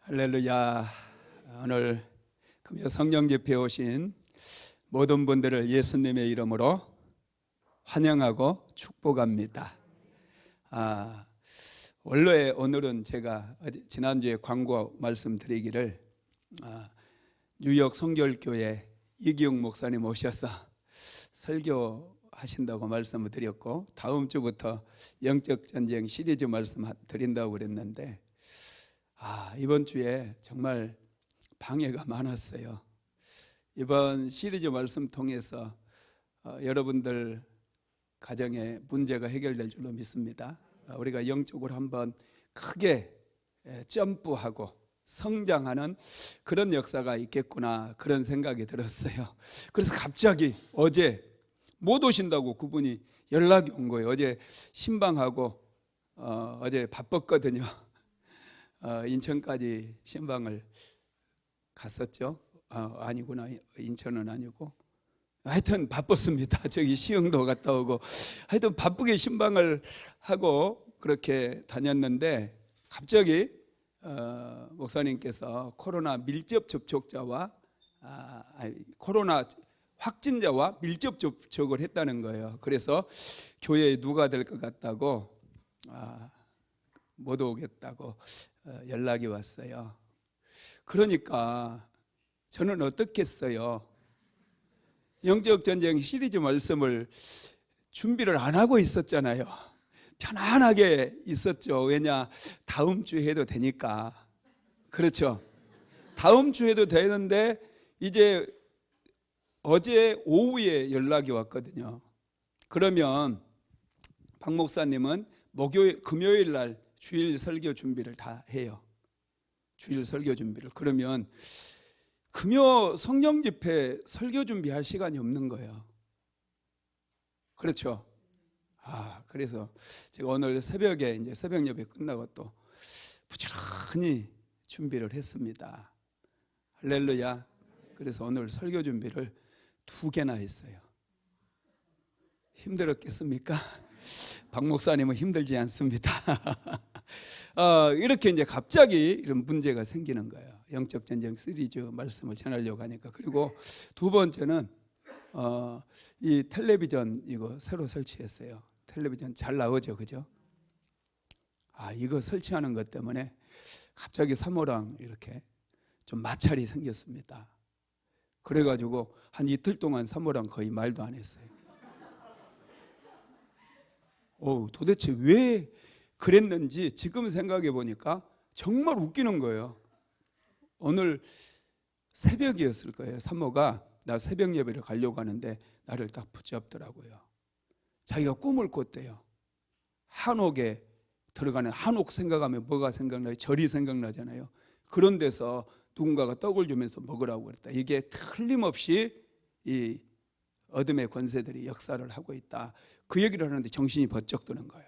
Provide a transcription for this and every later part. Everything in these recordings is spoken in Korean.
할렐루야. 오늘 금요 성령 집회에 오신 모든 분들을 예수님의 이름으로 환영하고 축복합니다. 원래 오늘은 제가 지난주에 광고 말씀드리기를 뉴욕 성결교회 이기웅 목사님 오셔서 설교하신다고 말씀을 드렸고, 다음 주부터 영적 전쟁 시리즈 말씀 드린다고 그랬는데 이번 주에 정말 방해가 많았어요. 이번 시리즈 말씀 통해서 여러분들 가정의 문제가 해결될 줄로 믿습니다. 우리가 영적으로 한번 크게 점프하고 성장하는 그런 역사가 있겠구나, 그런 생각이 들었어요. 그래서 갑자기 어제 못 오신다고 그분이 연락이 온 거예요. 어제 신방하고 어제 바빴거든요. 인천까지 신방을 갔었죠. 아니구나, 인천은 아니고 하여튼 바빴습니다. 저기 시흥도 갔다 오고 하여튼 바쁘게 신방을 하고 그렇게 다녔는데, 갑자기 목사님께서 코로나 밀접 접촉자와 코로나 확진자와 밀접 접촉을 했다는 거예요. 그래서 교회에 누가 될 것 같다고 못 오겠다고 연락이 왔어요. 그러니까 저는 어떻겠어요? 영적 전쟁 시리즈 말씀을 준비를 안 하고 있었잖아요. 편안하게 있었죠. 왜냐, 다음 주에 해도 되니까. 그렇죠? 다음 주에 해도 되는데 이제 어제 오후에 연락이 왔거든요. 그러면 박 목사님은 금요일 날 주일 설교 준비를 다 해요. 주일 설교 준비를. 그러면 금요 성령 집회 설교 준비할 시간이 없는 거예요. 그렇죠? 그래서 제가 오늘 새벽에 이제 새벽 예배 끝나고 또 부지런히 준비를 했습니다. 할렐루야. 그래서 오늘 설교 준비를 2개나 했어요. 힘들었겠습니까? 박 목사님은 힘들지 않습니다. 이렇게 이제 갑자기 이런 문제가 생기는 거예요. 영적 전쟁 시리즈 말씀을 전하려고 하니까. 그리고 두 번째는 이 텔레비전 이거 새로 설치했어요. 텔레비전 잘 나오죠, 그죠? 이거 설치하는 것 때문에 갑자기 사모랑 이렇게 좀 마찰이 생겼습니다. 그래가지고 한 이틀 동안 사모랑 거의 말도 안 했어요. 도대체 왜 그랬는지 지금 생각해 보니까 정말 웃기는 거예요. 오늘 새벽이었을 거예요. 사모가 나 새벽 예배를 가려고 하는데 나를 딱 붙잡더라고요. 자기가 꿈을 꿨대요. 한옥에 들어가는, 한옥 생각하면 뭐가 생각나요? 절이 생각나잖아요. 그런 데서 누군가가 떡을 주면서 먹으라고 그랬다. 이게 틀림없이 이 어둠의 권세들이 역사를 하고 있다. 그 얘기를 하는데 정신이 번쩍 드는 거예요.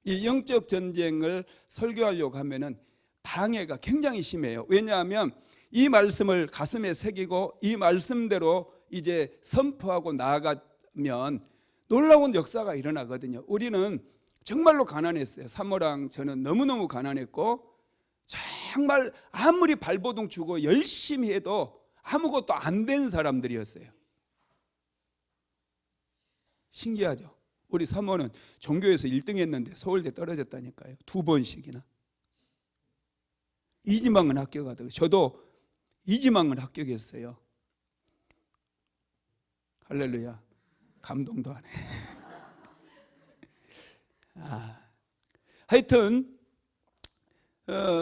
이 영적 전쟁을 설교하려고 하면은 방해가 굉장히 심해요. 왜냐하면 이 말씀을 가슴에 새기고 이 말씀대로 이제 선포하고 나아가면 놀라운 역사가 일어나거든요. 우리는 정말로 가난했어요. 사모랑 저는 너무너무 가난했고, 정말 아무리 발버둥 치고 열심히 해도 아무것도 안 된 사람들이었어요. 신기하죠? 우리 사모는 종교에서 1등 했는데 서울대 떨어졌다니까요. 2번씩이나. 이지망은 합격하더라고요. 저도 이지망을 합격했어요. 할렐루야. 감동도 하네. 하여튼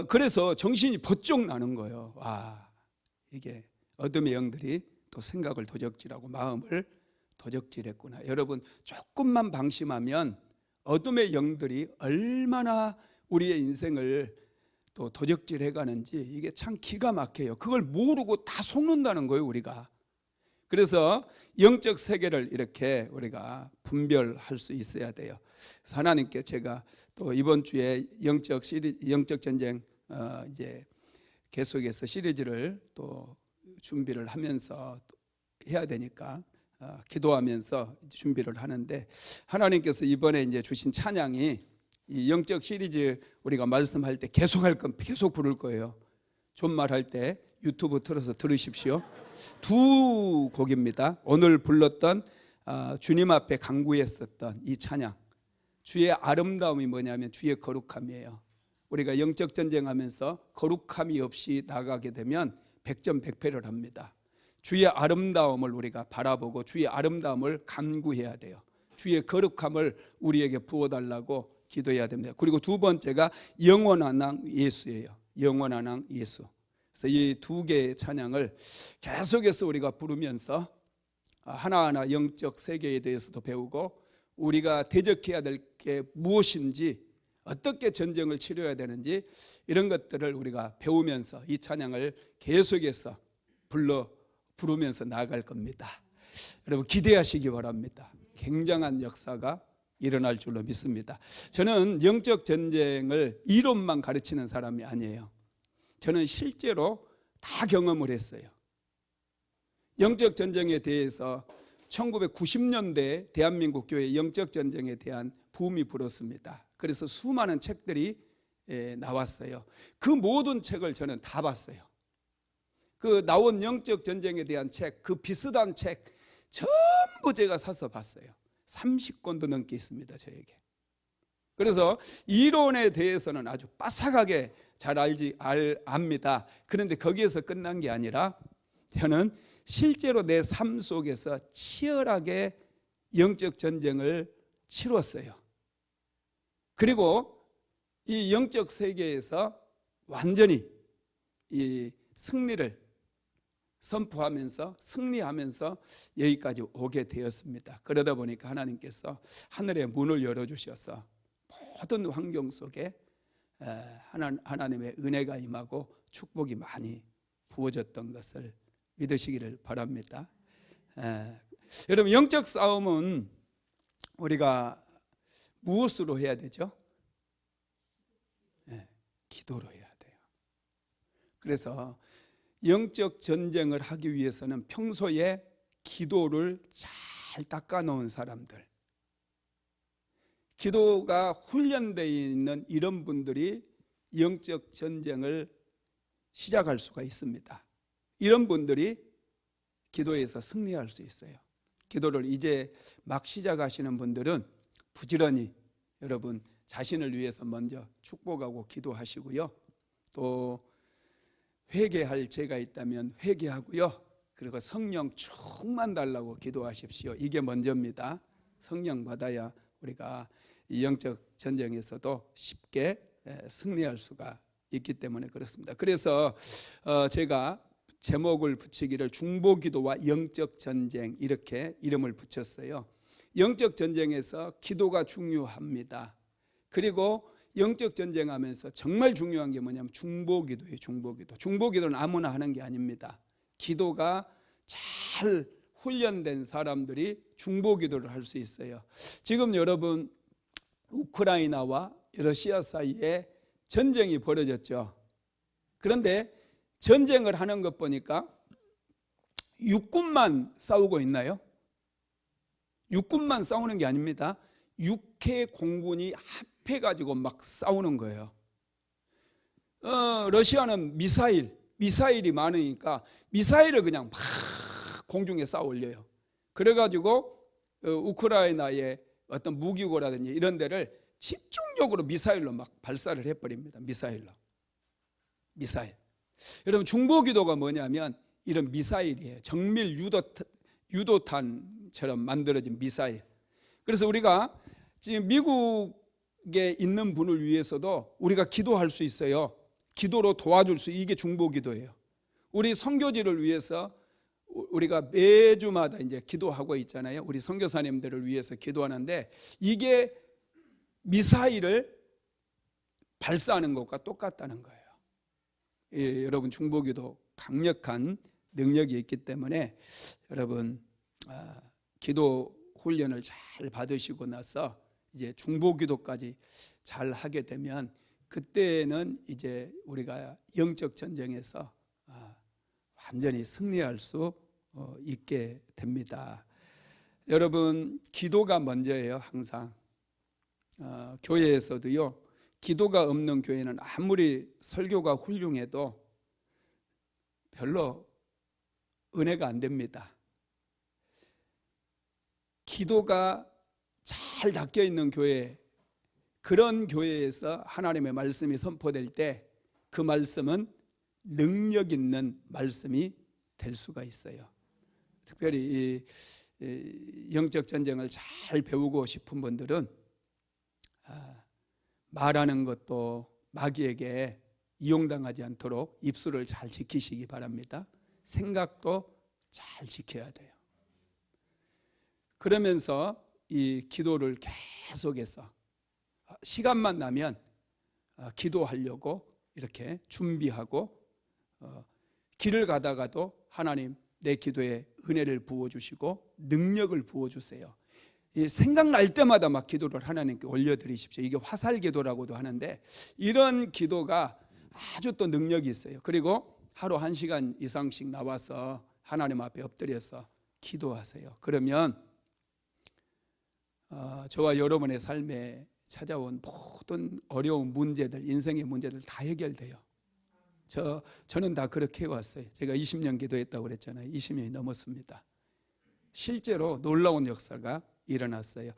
그래서 정신이 번쩍 나는 거예요. 이게 어둠의 영들이 또 생각을 도적질하고 마음을 도적질했구나. 여러분, 조금만 방심하면 어둠의 영들이 얼마나 우리의 인생을 또 도적질해 가는지 이게 참 기가 막혀요. 그걸 모르고 다 속는다는 거예요, 우리가. 그래서 영적 세계를 이렇게 우리가 분별할 수 있어야 돼요. 그래서 하나님께 제가 또 이번 주에 영적 전쟁 이제 계속해서 시리즈를 또 준비를 하면서 또 해야 되니까 기도하면서 준비를 하는데, 하나님께서 이번에 이제 주신 찬양이 이 영적 시리즈 우리가 말씀할 때 계속 부를 거예요. 존말할 때 유튜브 틀어서 들으십시오. 두 곡입니다. 오늘 불렀던 주님 앞에 간구했었던 이 찬양, 주의 아름다움이 뭐냐면 주의 거룩함이에요. 우리가 영적 전쟁하면서 거룩함이 없이 나가게 되면 100점 100패를 합니다. 주의 아름다움을 우리가 바라보고 주의 아름다움을 간구해야 돼요. 주의 거룩함을 우리에게 부어달라고 기도해야 됩니다. 그리고 두 번째가 영원한 왕 예수예요. 영원한 왕 예수. 그래서 이 두 개의 찬양을 계속해서 우리가 부르면서 하나하나 영적 세계에 대해서도 배우고 우리가 대적해야 될 게 무엇인지, 어떻게 전쟁을 치러야 되는지 이런 것들을 우리가 배우면서 이 찬양을 계속해서 부르면서 나아갈 겁니다. 여러분 기대하시기 바랍니다. 굉장한 역사가 일어날 줄로 믿습니다. 저는 영적 전쟁을 이론만 가르치는 사람이 아니에요. 저는 실제로 다 경험을 했어요. 영적 전쟁에 대해서 1990년대 대한민국 교회 영적 전쟁에 대한 붐이 불었습니다. 그래서 수많은 책들이 나왔어요. 그 모든 책을 저는 다 봤어요. 그 나온 영적 전쟁에 대한 책, 그 비슷한 책 전부 제가 사서 봤어요. 30권도 넘게 있습니다, 저에게. 그래서 이론에 대해서는 아주 빠삭하게 잘 압니다. 그런데 거기에서 끝난 게 아니라 저는 실제로 내 삶 속에서 치열하게 영적 전쟁을 치렀어요. 그리고 이 영적 세계에서 완전히 이 승리를 선포하면서 승리하면서 여기까지 오게 되었습니다. 그러다 보니까 하나님께서 하늘의 문을 열어주셔서 모든 환경 속에 하나님의 은혜가 임하고 축복이 많이 부어졌던 것을 믿으시기를 바랍니다. 여러분 영적 싸움은 우리가 무엇으로 해야 되죠? 기도로 해야 돼요. 그래서 영적 전쟁을 하기 위해서는 평소에 기도를 잘 닦아놓은 사람들, 기도가 훈련되어 있는 이런 분들이 영적 전쟁을 시작할 수가 있습니다. 이런 분들이 기도에서 승리할 수 있어요. 기도를 이제 막 시작하시는 분들은 부지런히 여러분 자신을 위해서 먼저 축복하고 기도하시고요. 또 회개할 죄가 있다면 회개하고요. 그리고 성령 충만 달라고 기도하십시오. 이게 먼저입니다. 성령 받아야 우리가 이 영적 전쟁에서도 쉽게 승리할 수가 있기 때문에 그렇습니다. 그래서 제가 제목을 붙이기를 중보기도와 영적 전쟁 이렇게 이름을 붙였어요. 영적 전쟁에서 기도가 중요합니다. 그리고 영적 전쟁하면서 정말 중요한 게 뭐냐면 중보기도예요. 중보기도는 아무나 하는 게 아닙니다. 기도가 잘 훈련된 사람들이 중보기도를 할 수 있어요. 지금 여러분 우크라이나와 러시아 사이에 전쟁이 벌어졌죠. 그런데 전쟁을 하는 것 보니까 육군만 싸우고 있나요? 육군만 싸우는 게 아닙니다. 육해 공군이 합해가지고 막 싸우는 거예요. 러시아는 미사일이 많으니까 미사일을 그냥 막 공중에 쌓아 올려요. 그래가지고 우크라이나의 어떤 무기고라든지 이런 데를 집중적으로 미사일로 막 발사를 해버립니다. 미사일. 여러분 중보기도가 뭐냐면 이런 미사일이에요. 정밀 유도탄처럼 만들어진 미사일. 그래서 우리가 지금 미국에 있는 분을 위해서도 우리가 기도할 수 있어요. 기도로 도와줄 수, 이게 중보기도예요. 우리 선교지를 위해서 우리가 매주마다 이제 기도하고 있잖아요. 우리 선교사님들을 위해서 기도하는데 이게 미사일을 발사하는 것과 똑같다는 거예요. 여러분 중보기도 강력한 능력이 있기 때문에 여러분 기도 훈련을 잘 받으시고 나서 이제 중보기도까지 잘 하게 되면 그때는 이제 우리가 영적 전쟁에서 완전히 승리할 수 있게 됩니다. 여러분 기도가 먼저예요. 항상 교회에서도요, 기도가 없는 교회는 아무리 설교가 훌륭해도 별로 은혜가 안 됩니다. 기도가 잘 닦여 있는 교회, 그런 교회에서 하나님의 말씀이 선포될 때 그 말씀은 능력 있는 말씀이 될 수가 있어요. 특별히 이 영적 전쟁을 잘 배우고 싶은 분들은 말하는 것도 마귀에게 이용당하지 않도록 입술을 잘 지키시기 바랍니다. 생각도 잘 지켜야 돼요. 그러면서 이 기도를 계속해서 시간만 나면 기도하려고 이렇게 준비하고, 길을 가다가도 하나님 내 기도에 은혜를 부어주시고 능력을 부어주세요. 생각날 때마다 막 기도를 하나님께 올려드리십시오. 이게 화살기도라고도 하는데, 이런 기도가 아주 또 능력이 있어요. 그리고 하루 1시간 이상씩 나와서 하나님 앞에 엎드려서 기도하세요. 그러면 저와 여러분의 삶에 찾아온 모든 어려운 문제들, 인생의 문제들 다 해결돼요. 저는 다 그렇게 해왔어요. 제가 20년 기도했다고 그랬잖아요. 20년이 넘었습니다. 실제로 놀라운 역사가 일어났어요.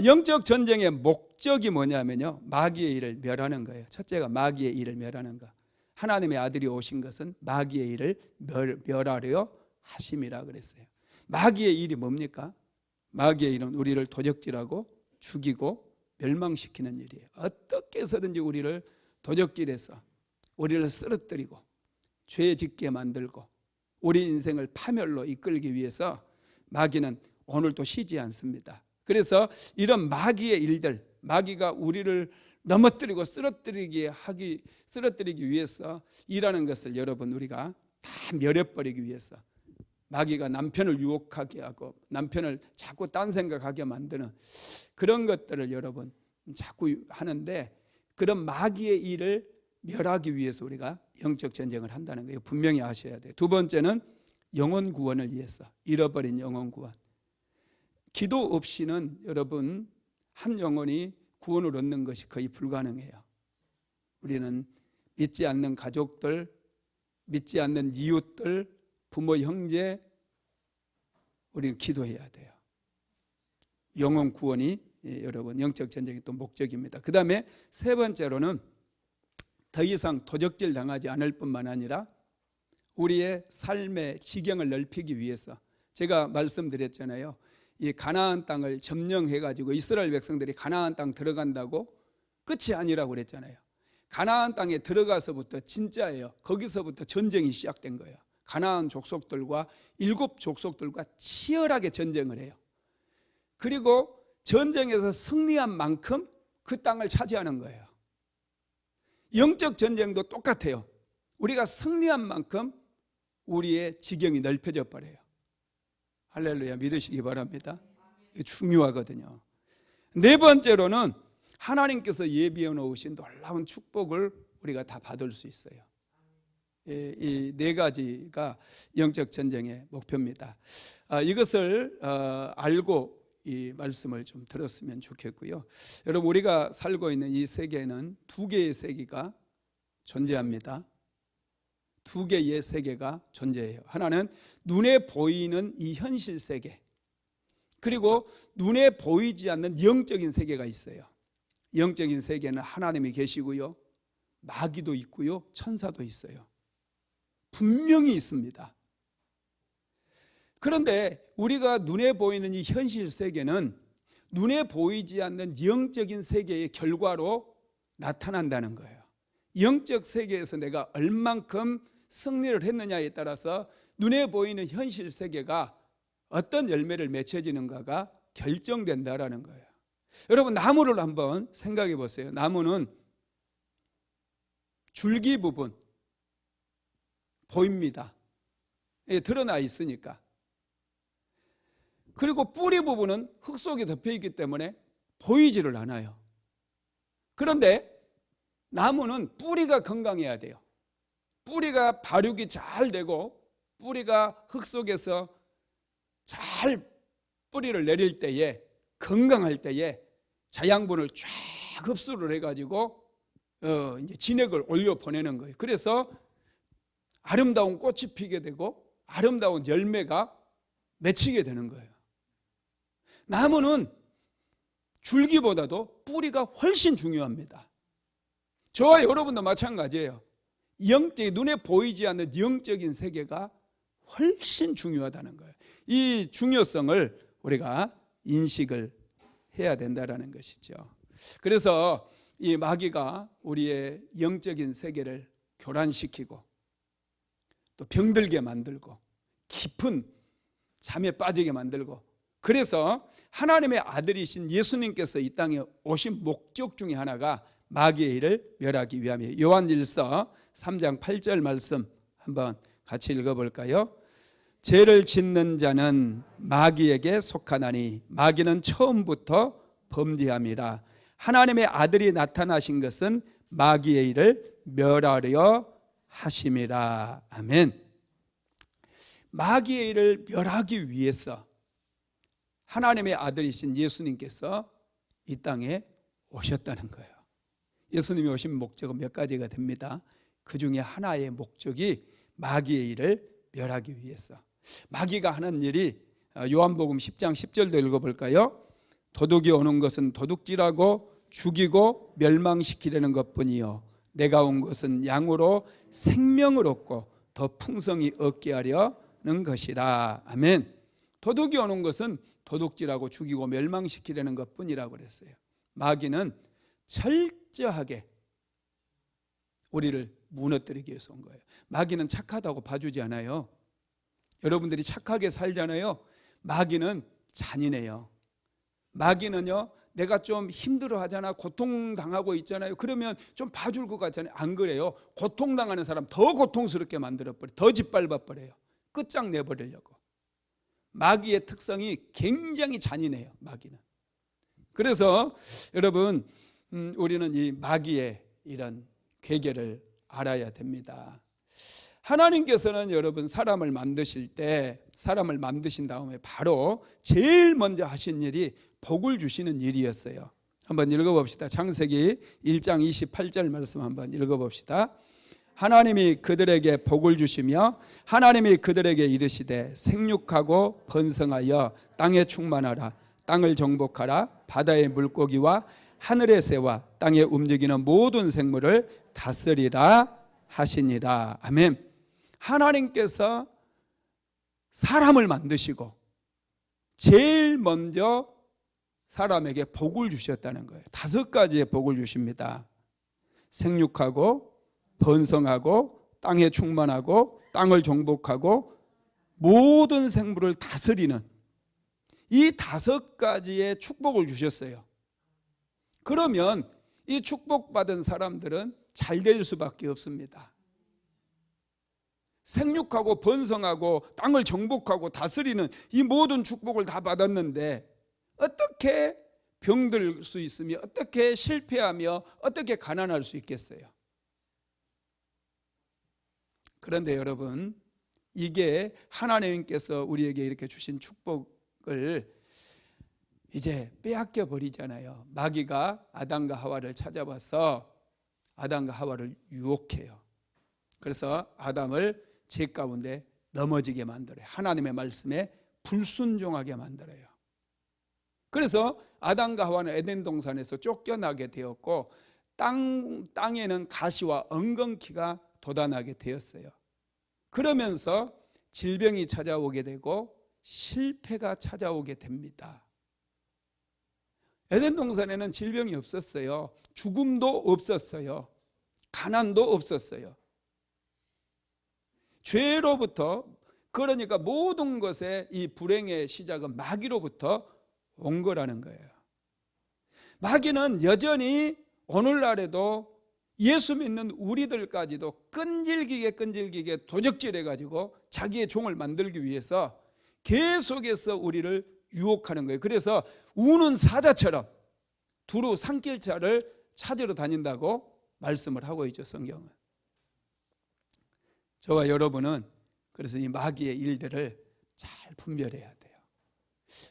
영적 전쟁의 목적이 뭐냐면요, 마귀의 일을 멸하는 거예요. 첫째가 마귀의 일을 멸하는 거. 하나님의 아들이 오신 것은 마귀의 일을 멸하려 하심이라 그랬어요. 마귀의 일이 뭡니까? 마귀의 일은 우리를 도적질하고 죽이고 멸망시키는 일이에요. 어떻게 해서든지 우리를 도적질해서 우리를 쓰러뜨리고 죄 짓게 만들고 우리 인생을 파멸로 이끌기 위해서 마귀는 오늘도 쉬지 않습니다. 그래서 이런 마귀의 일들, 마귀가 우리를 넘어뜨리고 쓰러뜨리기 위해서 일하는 것을 여러분 우리가 다 멸해버리기 위해서, 마귀가 남편을 유혹하게 하고 남편을 자꾸 딴 생각하게 만드는 그런 것들을 여러분 자꾸 하는데, 그런 마귀의 일을 멸하기 위해서 우리가 영적 전쟁을 한다는 거예요. 분명히 아셔야 돼요. 두 번째는 영혼 구원을 위해서, 잃어버린 영혼 구원. 기도 없이는 여러분 한 영혼이 구원을 얻는 것이 거의 불가능해요. 우리는 믿지 않는 가족들, 믿지 않는 이웃들, 부모, 형제, 우리는 기도해야 돼요. 영혼 구원이 여러분 영적 전쟁의 또 목적입니다. 그 다음에 세 번째로는 더 이상 도적질 당하지 않을 뿐만 아니라 우리의 삶의 지경을 넓히기 위해서, 제가 말씀드렸잖아요. 이 가나안 땅을 점령해가지고 이스라엘 백성들이 가나안 땅 들어간다고 끝이 아니라고 그랬잖아요. 가나안 땅에 들어가서부터 진짜예요. 거기서부터 전쟁이 시작된 거예요. 가나안 족속들과 7 족속들과 치열하게 전쟁을 해요. 그리고 전쟁에서 승리한 만큼 그 땅을 차지하는 거예요. 영적 전쟁도 똑같아요. 우리가 승리한 만큼 우리의 지경이 넓혀져 버려요. 할렐루야, 믿으시기 바랍니다. 이게 중요하거든요. 네 번째로는 하나님께서 예비해 놓으신 놀라운 축복을 우리가 다 받을 수 있어요. 이 네 가지가 영적 전쟁의 목표입니다. 이것을 알고 이 말씀을 좀 들었으면 좋겠고요. 여러분, 우리가 살고 있는 이 세계는 2개의 세계가 존재합니다. 2개의 세계가 존재해요. 하나는 눈에 보이는 이 현실 세계, 그리고 눈에 보이지 않는 영적인 세계가 있어요. 영적인 세계는 하나님이 계시고요, 마귀도 있고요, 천사도 있어요. 분명히 있습니다. 그런데 우리가 눈에 보이는 이 현실 세계는 눈에 보이지 않는 영적인 세계의 결과로 나타난다는 거예요. 영적 세계에서 내가 얼만큼 승리를 했느냐에 따라서 눈에 보이는 현실 세계가 어떤 열매를 맺혀지는가가 결정된다라는 거예요. 여러분, 나무를 한번 생각해 보세요. 나무는 줄기 부분 보입니다. 드러나 있으니까. 그리고 뿌리 부분은 흙 속에 덮여 있기 때문에 보이지를 않아요. 그런데 나무는 뿌리가 건강해야 돼요. 뿌리가 발육이 잘 되고 뿌리가 흙 속에서 잘 뿌리를 내릴 때에, 건강할 때에 자양분을 쫙 흡수를 해가지고 이제 진액을 올려 보내는 거예요. 그래서 아름다운 꽃이 피게 되고 아름다운 열매가 맺히게 되는 거예요. 나무는 줄기보다도 뿌리가 훨씬 중요합니다. 저와 여러분도 마찬가지예요. 영적인, 눈에 보이지 않는 영적인 세계가 훨씬 중요하다는 거예요. 이 중요성을 우리가 인식을 해야 된다는 것이죠. 그래서 이 마귀가 우리의 영적인 세계를 교란시키고 또 병들게 만들고 깊은 잠에 빠지게 만들고, 그래서 하나님의 아들이신 예수님께서 이 땅에 오신 목적 중에 하나가 마귀의 일을 멸하기 위함이에요. 요한일서 3장 8절 말씀 한번 같이 읽어볼까요? 죄를 짓는 자는 마귀에게 속하나니 마귀는 처음부터 범죄함이라. 하나님의 아들이 나타나신 것은 마귀의 일을 멸하려 하심이라. 아멘. 마귀의 일을 멸하기 위해서 하나님의 아들이신 예수님께서 이 땅에 오셨다는 거예요. 예수님이 오신 목적은 몇 가지가 됩니다. 그 중에 하나의 목적이 마귀의 일을 멸하기 위해서. 마귀가 하는 일이 요한복음 10장 10절도 읽어볼까요? 도둑이 오는 것은 도둑질하고 죽이고 멸망시키려는 것뿐이요 내가 온 것은 양으로 생명을 얻고 더 풍성히 얻게 하려는 것이라. 아멘. 도둑이 오는 것은 도둑질하고 죽이고 멸망시키려는 것뿐이라고 그랬어요. 마귀는 철저하게 우리를 무너뜨리기 위해서 온 거예요. 마귀는 착하다고 봐주지 않아요. 여러분들이 착하게 살잖아요. 마귀는 잔인해요. 마귀는요, 내가 좀 힘들어 하잖아, 고통당하고 있잖아요. 그러면 좀 봐줄 것 같잖아요. 안 그래요. 고통당하는 사람 더 고통스럽게 만들어버려요. 더 짓밟아버려요. 끝장내버리려고. 마귀의 특성이 굉장히 잔인해요. 마귀는. 그래서 여러분, 우리는 이 마귀의 이런 괴계를 알아야 됩니다. 하나님께서는 여러분 사람을 만드실 때, 사람을 만드신 다음에 바로 제일 먼저 하신 일이 복을 주시는 일이었어요. 한번 읽어봅시다. 창세기 1장 28절 말씀 한번 읽어봅시다. 하나님이 그들에게 복을 주시며 하나님이 그들에게 이르시되 생육하고 번성하여 땅에 충만하라. 땅을 정복하라. 바다의 물고기와 하늘의 새와 땅에 움직이는 모든 생물을 다스리라 하시니라. 아멘. 하나님께서 사람을 만드시고 제일 먼저 사람에게 복을 주셨다는 거예요. 5가지의 복을 주십니다. 생육하고 번성하고 땅에 충만하고 땅을 정복하고 모든 생물을 다스리는 이 5가지의 축복을 주셨어요. 그러면 이 축복받은 사람들은 잘 될 수밖에 없습니다. 생육하고 번성하고 땅을 정복하고 다스리는 이 모든 축복을 다 받았는데 어떻게 병들 수 있으며 어떻게 실패하며 어떻게 가난할 수 있겠어요? 그런데 여러분, 이게 하나님께서 우리에게 이렇게 주신 축복을 이제 빼앗겨 버리잖아요. 마귀가 아담과 하와를 찾아와서 아담과 하와를 유혹해요. 그래서 아담을 죄 가운데 넘어지게 만들어요. 하나님의 말씀에 불순종하게 만들어요. 그래서 아담과 하와는 에덴 동산에서 쫓겨나게 되었고 땅에는 가시와 엉겅퀴가 돋아나게 되었어요. 그러면서 질병이 찾아오게 되고 실패가 찾아오게 됩니다. 에덴 동산에는 질병이 없었어요. 죽음도 없었어요. 가난도 없었어요. 죄로부터, 그러니까 모든 것의 이 불행의 시작은 마귀로부터 온 거라는 거예요. 마귀는 여전히 오늘날에도 예수 믿는 우리들까지도 끈질기게 도적질해가지고 자기의 종을 만들기 위해서 계속해서 우리를 유혹하는 거예요. 그래서 우는 사자처럼 두루 산길차를 찾으러 다닌다고 말씀을 하고 있죠, 성경은. 저와 여러분은 그래서 이 마귀의 일들을 잘 분별해야 돼요.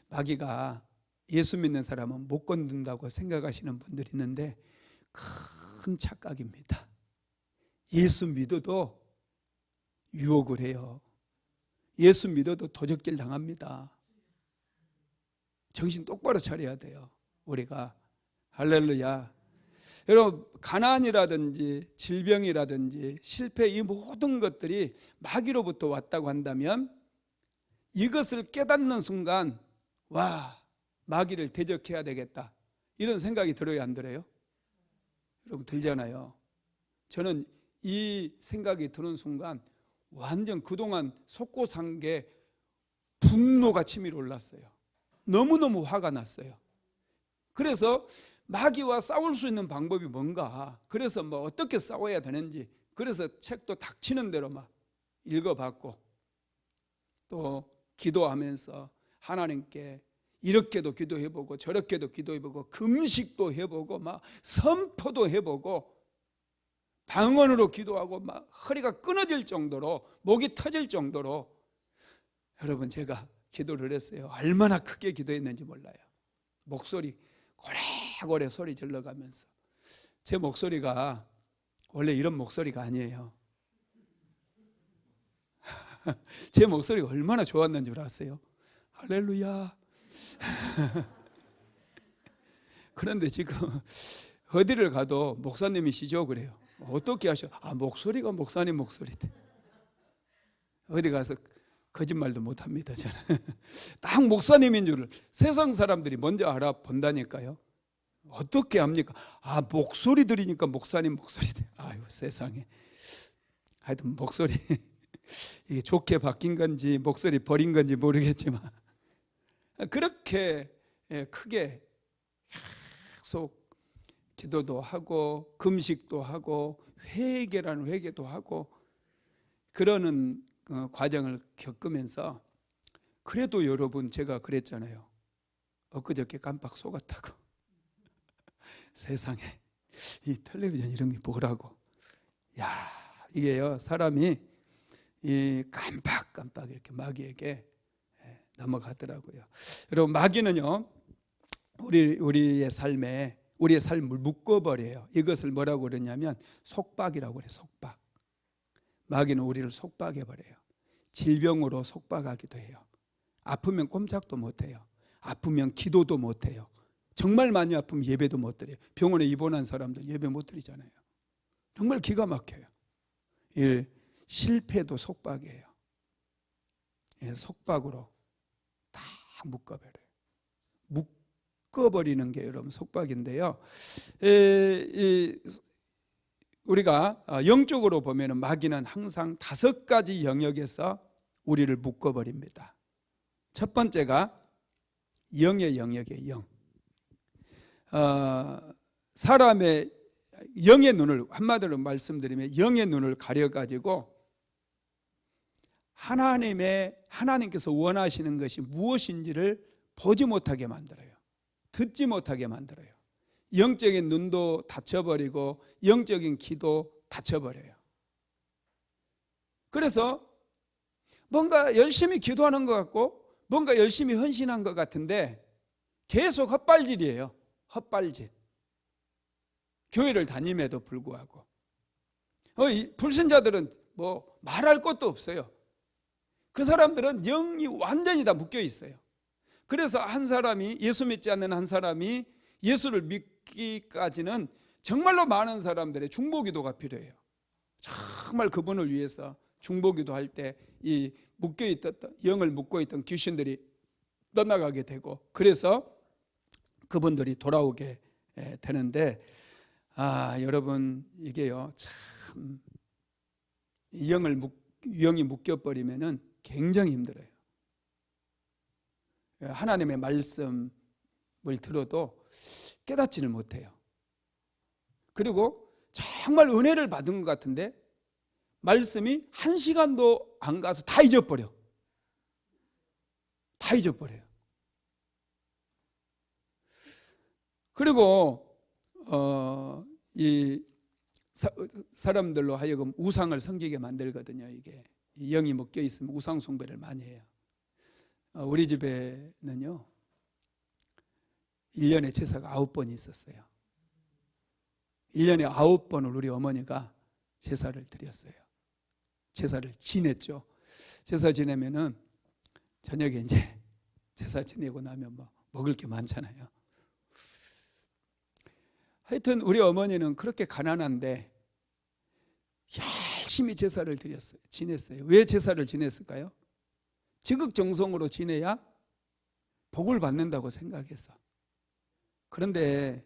마귀가 예수 믿는 사람은 못 건든다고 생각하시는 분들이 있는데 큰 착각입니다. 예수 믿어도 유혹을 해요. 예수 믿어도 도적질 당합니다. 정신 똑바로 차려야 돼요, 우리가. 할렐루야. 여러분, 가난이라든지 질병이라든지 실패, 이 모든 것들이 마귀로부터 왔다고 한다면 이것을 깨닫는 순간 와, 마귀를 대적해야 되겠다, 이런 생각이 들어요, 안 들어요? 여러분, 들잖아요. 저는 이 생각이 드는 순간 완전 그동안 속고 산 게 분노가 치밀어 올랐어요. 너무너무 화가 났어요. 그래서 마귀와 싸울 수 있는 방법이 뭔가, 그래서 뭐 어떻게 싸워야 되는지, 그래서 책도 닥치는 대로 막 읽어봤고, 또 기도하면서 하나님께 이렇게도 기도해보고 저렇게도 기도해보고 금식도 해보고 막 선포도 해보고 방언으로 기도하고 막 허리가 끊어질 정도로, 목이 터질 정도로, 여러분, 제가 기도를 했어요. 얼마나 크게 기도했는지 몰라요. 목소리 고래고래 소리 질러가면서. 제 목소리가 원래 이런 목소리가 아니에요. 제 목소리가 얼마나 좋았는 줄 아세요? 할렐루야. 그런데 지금 어디를 가도 목사님이시죠? 그래요. 어떻게 하셔? 목소리가 목사님 목소리대. 어디 가서 거짓말도 못합니다, 저는. 딱 목사님인 줄을 세상 사람들이 먼저 알아본다니까요. 어떻게 합니까? 목소리 들으니까 목사님 목소리대. 아유, 세상에. 하여튼 목소리 이게 좋게 바뀐 건지 목소리 버린 건지 모르겠지만 그렇게 크게 계속 기도도 하고 금식도 하고 회개라는 회개도 하고 그러는 과정을 겪으면서, 그래도 여러분, 제가 그랬잖아요. 엊그저께 깜빡 속았다고. 세상에 이 텔레비전 이런 게 뭐라고. 야, 이게요, 사람이 이 깜빡 이렇게 마귀에게 넘어가더라고요. 여러분, 마귀는요, 우리의 삶을 묶어버려요. 이것을 뭐라고 그러냐면 속박이라고 그래요. 속박. 마귀는 우리를 속박해버려요. 질병으로 속박하기도 해요. 아프면 꼼짝도 못해요. 아프면 기도도 못해요. 정말 많이 아프면 예배도 못 드려요. 병원에 입원한 사람들 예배 못 드리잖아요. 정말 기가 막혀요. 실패도 속박이에요. 속박으로 다 묶어버려요. 묶어버리는 게 여러분 속박인데요. 우리가 영적으로 보면 마귀는 항상 5가지 영역에서 우리를 묶어버립니다. 첫 번째가 영의 영역이에요. 영. 사람의 영의 눈을, 한마디로 말씀드리면 영의 눈을 가려가지고 하나님께서 원하시는 것이 무엇인지를 보지 못하게 만들어요. 듣지 못하게 만들어요. 영적인 눈도 닫혀버리고 영적인 귀도 닫혀버려요. 그래서 뭔가 열심히 기도하는 것 같고 뭔가 열심히 헌신한 것 같은데 계속 헛발질이에요. 헛발질. 교회를 다님에도 불구하고 불신자들은 뭐 말할 것도 없어요. 그 사람들은 영이 완전히 다 묶여 있어요. 그래서 한 사람이, 예수 믿지 않는 한 사람이 예수를 믿기까지는 정말로 많은 사람들의 중보기도가 필요해요. 정말 그분을 위해서 중보기도 할 때 이 묶여있던, 영을 묶고있던 귀신들이 떠나가게 되고, 그래서 그분들이 돌아오게 되는데, 여러분, 이게요, 참 영이 묶여버리면은 굉장히 힘들어요. 하나님의 말씀을 들어도 깨닫지를 못해요. 그리고 정말 은혜를 받은 것 같은데 말씀이 1시간도 안 가서 다 잊어버려. 다 잊어버려요. 그리고 이 사람들로 하여금 우상을 섬기게 만들거든요. 이게 영이 묶여 있으면 우상 숭배를 많이 해요. 우리 집에는요, 1년에 제사가 9번이 있었어요. 1년에 9번을 우리 어머니가 제사를 드렸어요. 제사를 지냈죠. 제사 지내면은 저녁에 이제 제사 지내고 나면 뭐 먹을 게 많잖아요. 하여튼 우리 어머니는 그렇게 가난한데 열심히 제사를 드렸어요. 지냈어요. 왜 제사를 지냈을까요? 지극정성으로 지내야 복을 받는다고 생각해서. 그런데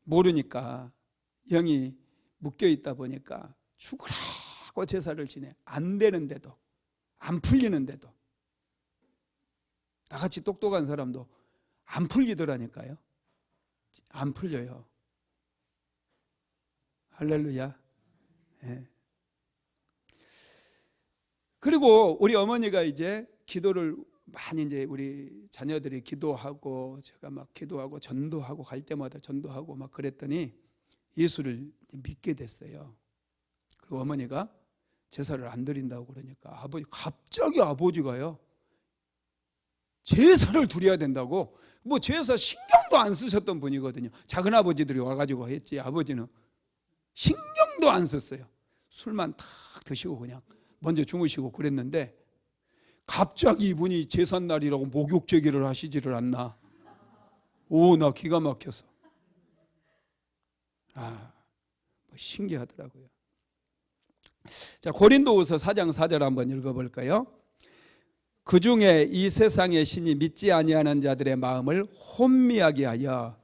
모르니까 영이 묶여있다 보니까 죽으라고 제사를 지내. 안 되는데도, 안 풀리는데도. 나같이 똑똑한 사람도 안 풀리더라니까요. 안 풀려요. 할렐루야. 네. 그리고 우리 어머니가 이제 기도를 많이 이제 우리 자녀들이 기도하고 제가 막 기도하고 전도하고 갈 때마다 전도하고 막 그랬더니 예수를 믿게 됐어요. 그리고 어머니가 제사를 안 드린다고 그러니까 갑자기 아버지가요 제사를 드려야 된다고 뭐 제사 신경도 안 쓰셨던 분이거든요. 작은 아버지들이 와가지고 했지 아버지는 신경도 안 썼어요. 술만 탁 드시고 그냥 먼저 주무시고 그랬는데 갑자기 이분이 제삿날이라고 목욕 제기를 하시지를 않나. 나 기가 막혀서. 뭐 신기하더라고요. 자, 고린도후서 4장 4절 한번 읽어볼까요? 그 중에 이 세상의 신이 믿지 아니하는 자들의 마음을 혼미하게 하여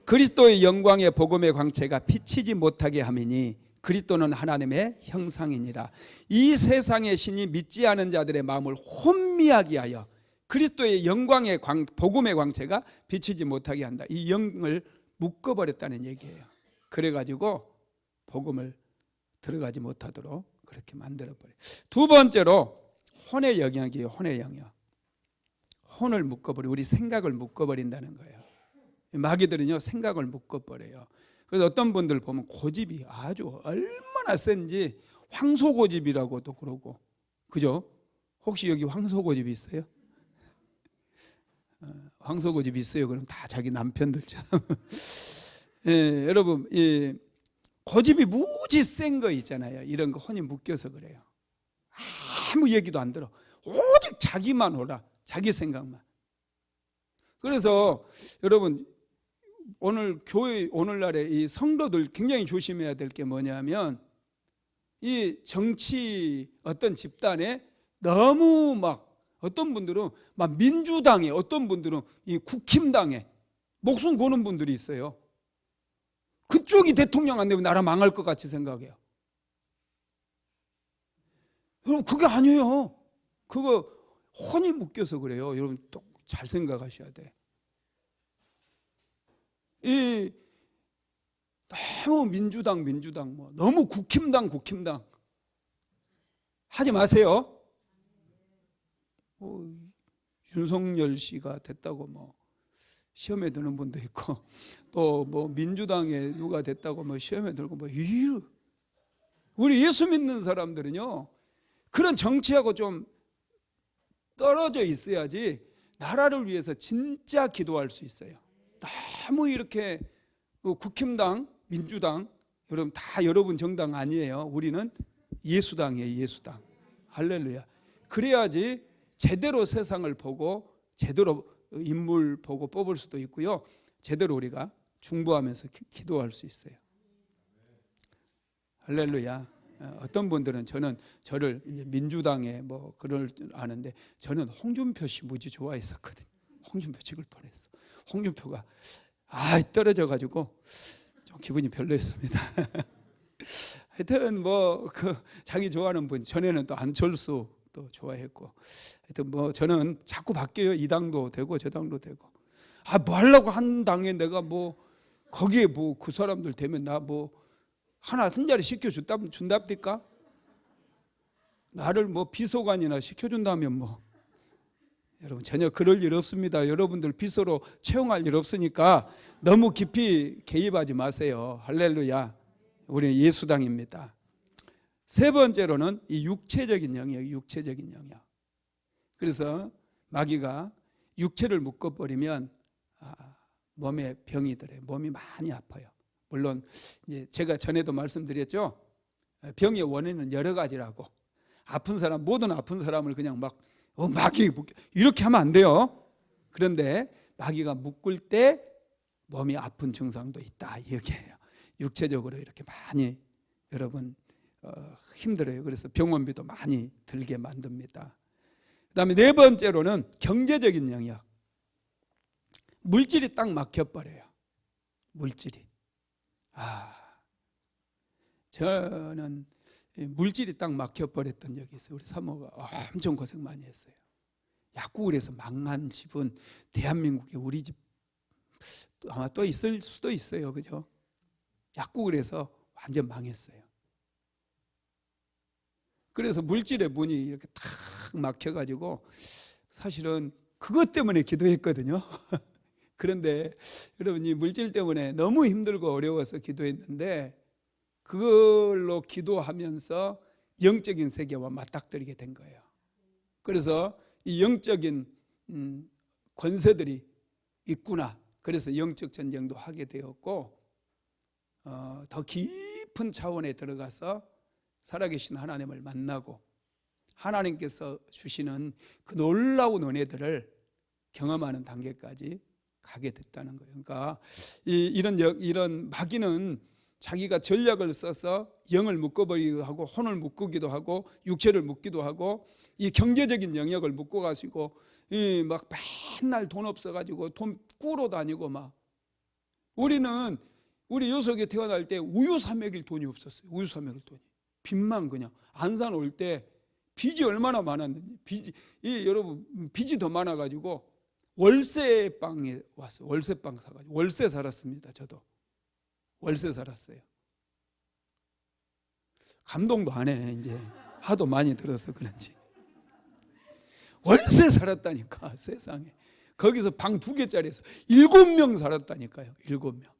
그리스도의 영광의 복음의 광채가 비치지 못하게 함이니 그리스도는 하나님의 형상이니라. 이 세상의 신이 믿지 않은 자들의 마음을 혼미하게 하여 그리스도의 영광의 복음의 광채가 비치지 못하게 한다. 이 영을 묶어버렸다는 얘기예요. 그래가지고 복음을 들어가지 못하도록 그렇게 만들어버려요. 두 번째로 혼의 영역이에요. 혼의 영역. 혼을 묶어버려. 우리 생각을 묶어버린다는 거예요. 마귀들은요 생각을 묶어버려요. 그래서 어떤 분들 보면 고집이 아주 얼마나 센지 황소고집이라고도 그러고, 그죠? 혹시 여기 황소고집 있어요? 황소고집 있어요? 그럼 다 자기 남편들처럼. 예, 여러분 이 고집이 무지 센 거 있잖아요. 이런 거 혼이 묶여서 그래요. 아무 얘기도 안 들어. 오직 자기만 오라. 자기 생각만. 그래서 여러분 오늘 교회 오늘날에 이 성도들 굉장히 조심해야 될 게 뭐냐면 이 정치 어떤 집단에 너무 막 어떤 분들은 막 민주당에 어떤 분들은 이 국힘당에 목숨 거는 분들이 있어요. 그쪽이 대통령 안 되면 나라 망할 것 같이 생각해요. 여러분 그게 아니에요. 그거 혼이 묶여서 그래요. 여러분 또 잘 생각하셔야 돼. 이 너무 민주당 뭐 너무 국힘당 하지 마세요. 윤석열 씨가 됐다고 뭐 시험에 드는 분도 있고 또 뭐 민주당에 누가 됐다고 뭐 시험에 들고 뭐 우리 예수 믿는 사람들은요 그런 정치하고 좀 떨어져 있어야지 나라를 위해서 진짜 기도할 수 있어요. 너무 이렇게 국힘당, 민주당 여러분 다 여러분 정당 아니에요. 우리는 예수당이에요. 예수당. 할렐루야. 그래야지 제대로 세상을 보고 제대로 인물 보고 뽑을 수도 있고요. 제대로 우리가 중보하면서 기도할 수 있어요. 할렐루야. 어떤 분들은 저를 이제 민주당에 뭐 그럴 줄 아는데 저는 홍준표 씨 무지 좋아했었거든요. 홍준표 찍을 뻔했어. 홍준표가 떨어져 가지고 좀 기분이 별로였습니다. 하여튼 뭐 그 자기 좋아하는 분 전에는 또 안철수 또 좋아했고 하여튼 뭐 저는 자꾸 바뀌어요. 이 당도 되고 저 당도 되고 뭐 하려고 한 당에 내가 뭐 거기에 뭐 그 사람들 되면 나 뭐 한 자리 시켜준답니까? 나를 뭐 비서관이나 시켜준다면 뭐 여러분 전혀 그럴 일 없습니다. 여러분들 비서로 채용할 일 없으니까 너무 깊이 개입하지 마세요. 할렐루야. 우리는 예수당입니다. 세 번째로는 이 육체적인 영역. 그래서 마귀가 육체를 묶어버리면 몸에 병이 들어요. 몸이 많이 아파요. 물론 이제 제가 전에도 말씀드렸죠. 병의 원인은 여러 가지라고. 아픈 사람, 모든 아픈 사람을 그냥 막 마귀 이렇게 하면 안 돼요. 그런데 마귀가 묶을 때 몸이 아픈 증상도 있다, 이 얘기예요. 육체적으로 이렇게 많이 여러분 힘들어요. 그래서 병원비도 많이 들게 만듭니다. 그 다음에 네 번째로는 경제적인 영역. 물질이 딱 막혀버려요. 물질이. 저는 물질이 딱 막혀버렸던 적이 있어요. 우리 사모가 엄청 고생 많이 했어요. 약국을 해서 망한 집은 대한민국에 우리 집 아마 또 있을 수도 있어요. 그죠? 약국을 해서 완전 망했어요. 그래서 물질의 문이 이렇게 탁 막혀가지고 사실은 그것 때문에 기도했거든요. 그런데 여러분, 이 물질 때문에 너무 힘들고 어려워서 기도했는데 그걸로 기도하면서 영적인 세계와 맞닥뜨리게 된 거예요. 그래서 이 영적인 권세들이 있구나. 그래서 영적 전쟁도 하게 되었고 더 깊은 차원에 들어가서 살아계신 하나님을 만나고 하나님께서 주시는 그 놀라운 은혜들을 경험하는 단계까지 가게 됐다는 거예요. 그러니까 이런 마귀는 자기가 전략을 써서 영을 묶어버리기도 하고 혼을 묶기도 하고 육체를 묶기도 하고 이 경제적인 영역을 묶어가지고 막 맨날 돈 없어가지고 돈 꾸러 다니고 막. 우리 요석에 태어날 때 우유 사 먹일 돈이 없었어요. 우유 사 먹일 돈이. 빚만 그냥 안산 올 때 빚이 얼마나 많았는지 여러분 빚이 더 많아가지고 월세방에 왔어요. 월세방 사가지고 월세 살았습니다. 저도 월세 살았어요. 감동도 안 해. 이제 하도 많이 들어서 그런지. 월세 살았다니까. 세상에. 거기서 방 2개짜리에서 7명 살았다니까요. 7명.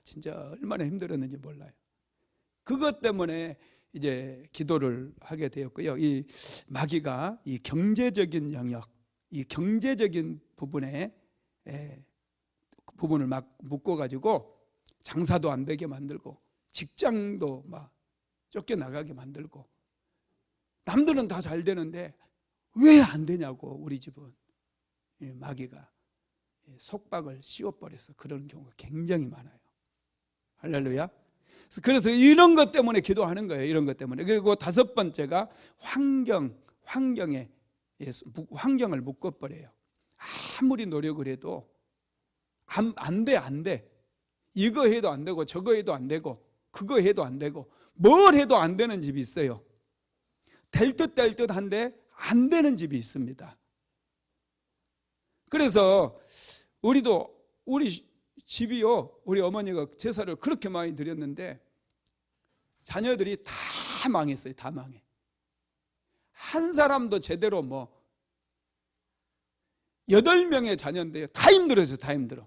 진짜 얼마나 힘들었는지 몰라요. 그것 때문에 이제 기도를 하게 되었고요. 이 마귀가 이 경제적인 영역, 이 경제적인 부분을 막 묶어가지고 장사도 안 되게 만들고 직장도 막 쫓겨나가게 만들고 남들은 다 잘 되는데 왜 안 되냐고. 우리 집은 마귀가 속박을 씌워버려서 그런 경우가 굉장히 많아요. 할렐루야. 그래서 이런 것 때문에 기도하는 거예요. 이런 것 때문에. 그리고 5번째가 환경을 묶어버려요. 아무리 노력을 해도 안 돼. 이거 해도 안 되고 저거 해도 안 되고 그거 해도 안 되고 뭘 해도 안 되는 집이 있어요. 될 듯 한데 안 되는 집이 있습니다. 그래서 우리 집이요, 우리 어머니가 제사를 그렇게 많이 드렸는데 자녀들이 다 망했어요. 다 망해. 한 사람도 제대로 8명의 자녀인데 다 힘들어서 다 힘들어.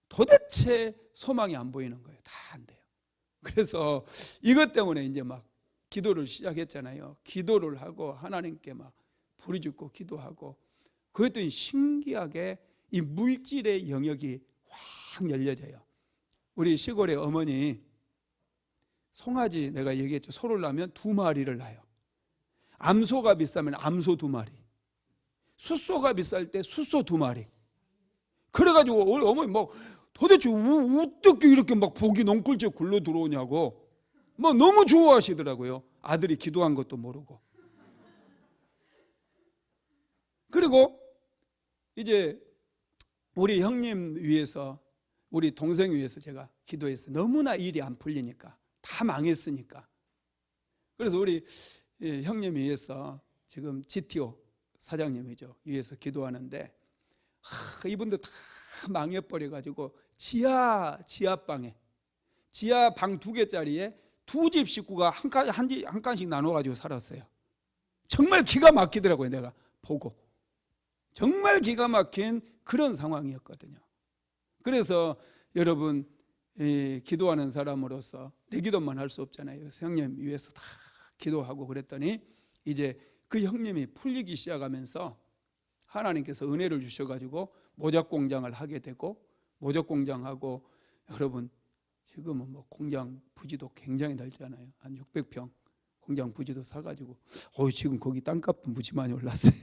도대체 소망이 안 보이는 거예요. 다 안 돼요. 그래서 이것 때문에 이제 막 기도를 시작했잖아요. 기도를 하고 하나님께 막 부르짖고 기도하고 그랬더니 신기하게 이 물질의 영역이 확 열려져요. 우리 시골의 어머니 송아지 내가 얘기했죠. 소를 낳으면 2마리를 낳아요. 암소가 비싸면 암소 2마리, 숫소가 비쌀 때 숫소 2마리. 그래가지고 어머니 막 도대체 어떻게 이렇게 막 복이 넝쿨째 굴러 들어오냐고 막 너무 좋아하시더라고요. 아들이 기도한 것도 모르고. 그리고 이제 우리 형님 위해서, 우리 동생 위해서 제가 기도했어요. 너무나 일이 안 풀리니까, 다 망했으니까. 그래서 우리 형님 위해서 지금 GTO 사장님이죠. 위해서 기도하는데 이분도 다 망해버려가지고 지하방에, 지하 방 2개짜리에 2집 식구가 한 칸씩 나눠가지고 살았어요. 정말 기가 막히더라고요. 내가 보고 정말 기가 막힌 그런 상황이었거든요. 그래서 여러분, 기도하는 사람으로서 내 기도만 할 수 없잖아요. 그래서 형님 위해서 다 기도하고 그랬더니 이제 그 형님이 풀리기 시작하면서 하나님께서 은혜를 주셔가지고 모작 공장을 하게 되고, 모작 공장하고 여러분 지금은 뭐 공장 부지도 굉장히 넓잖아요. 한 600평 공장 부지도 사가지고 지금 거기 땅값도 무지 많이 올랐어요.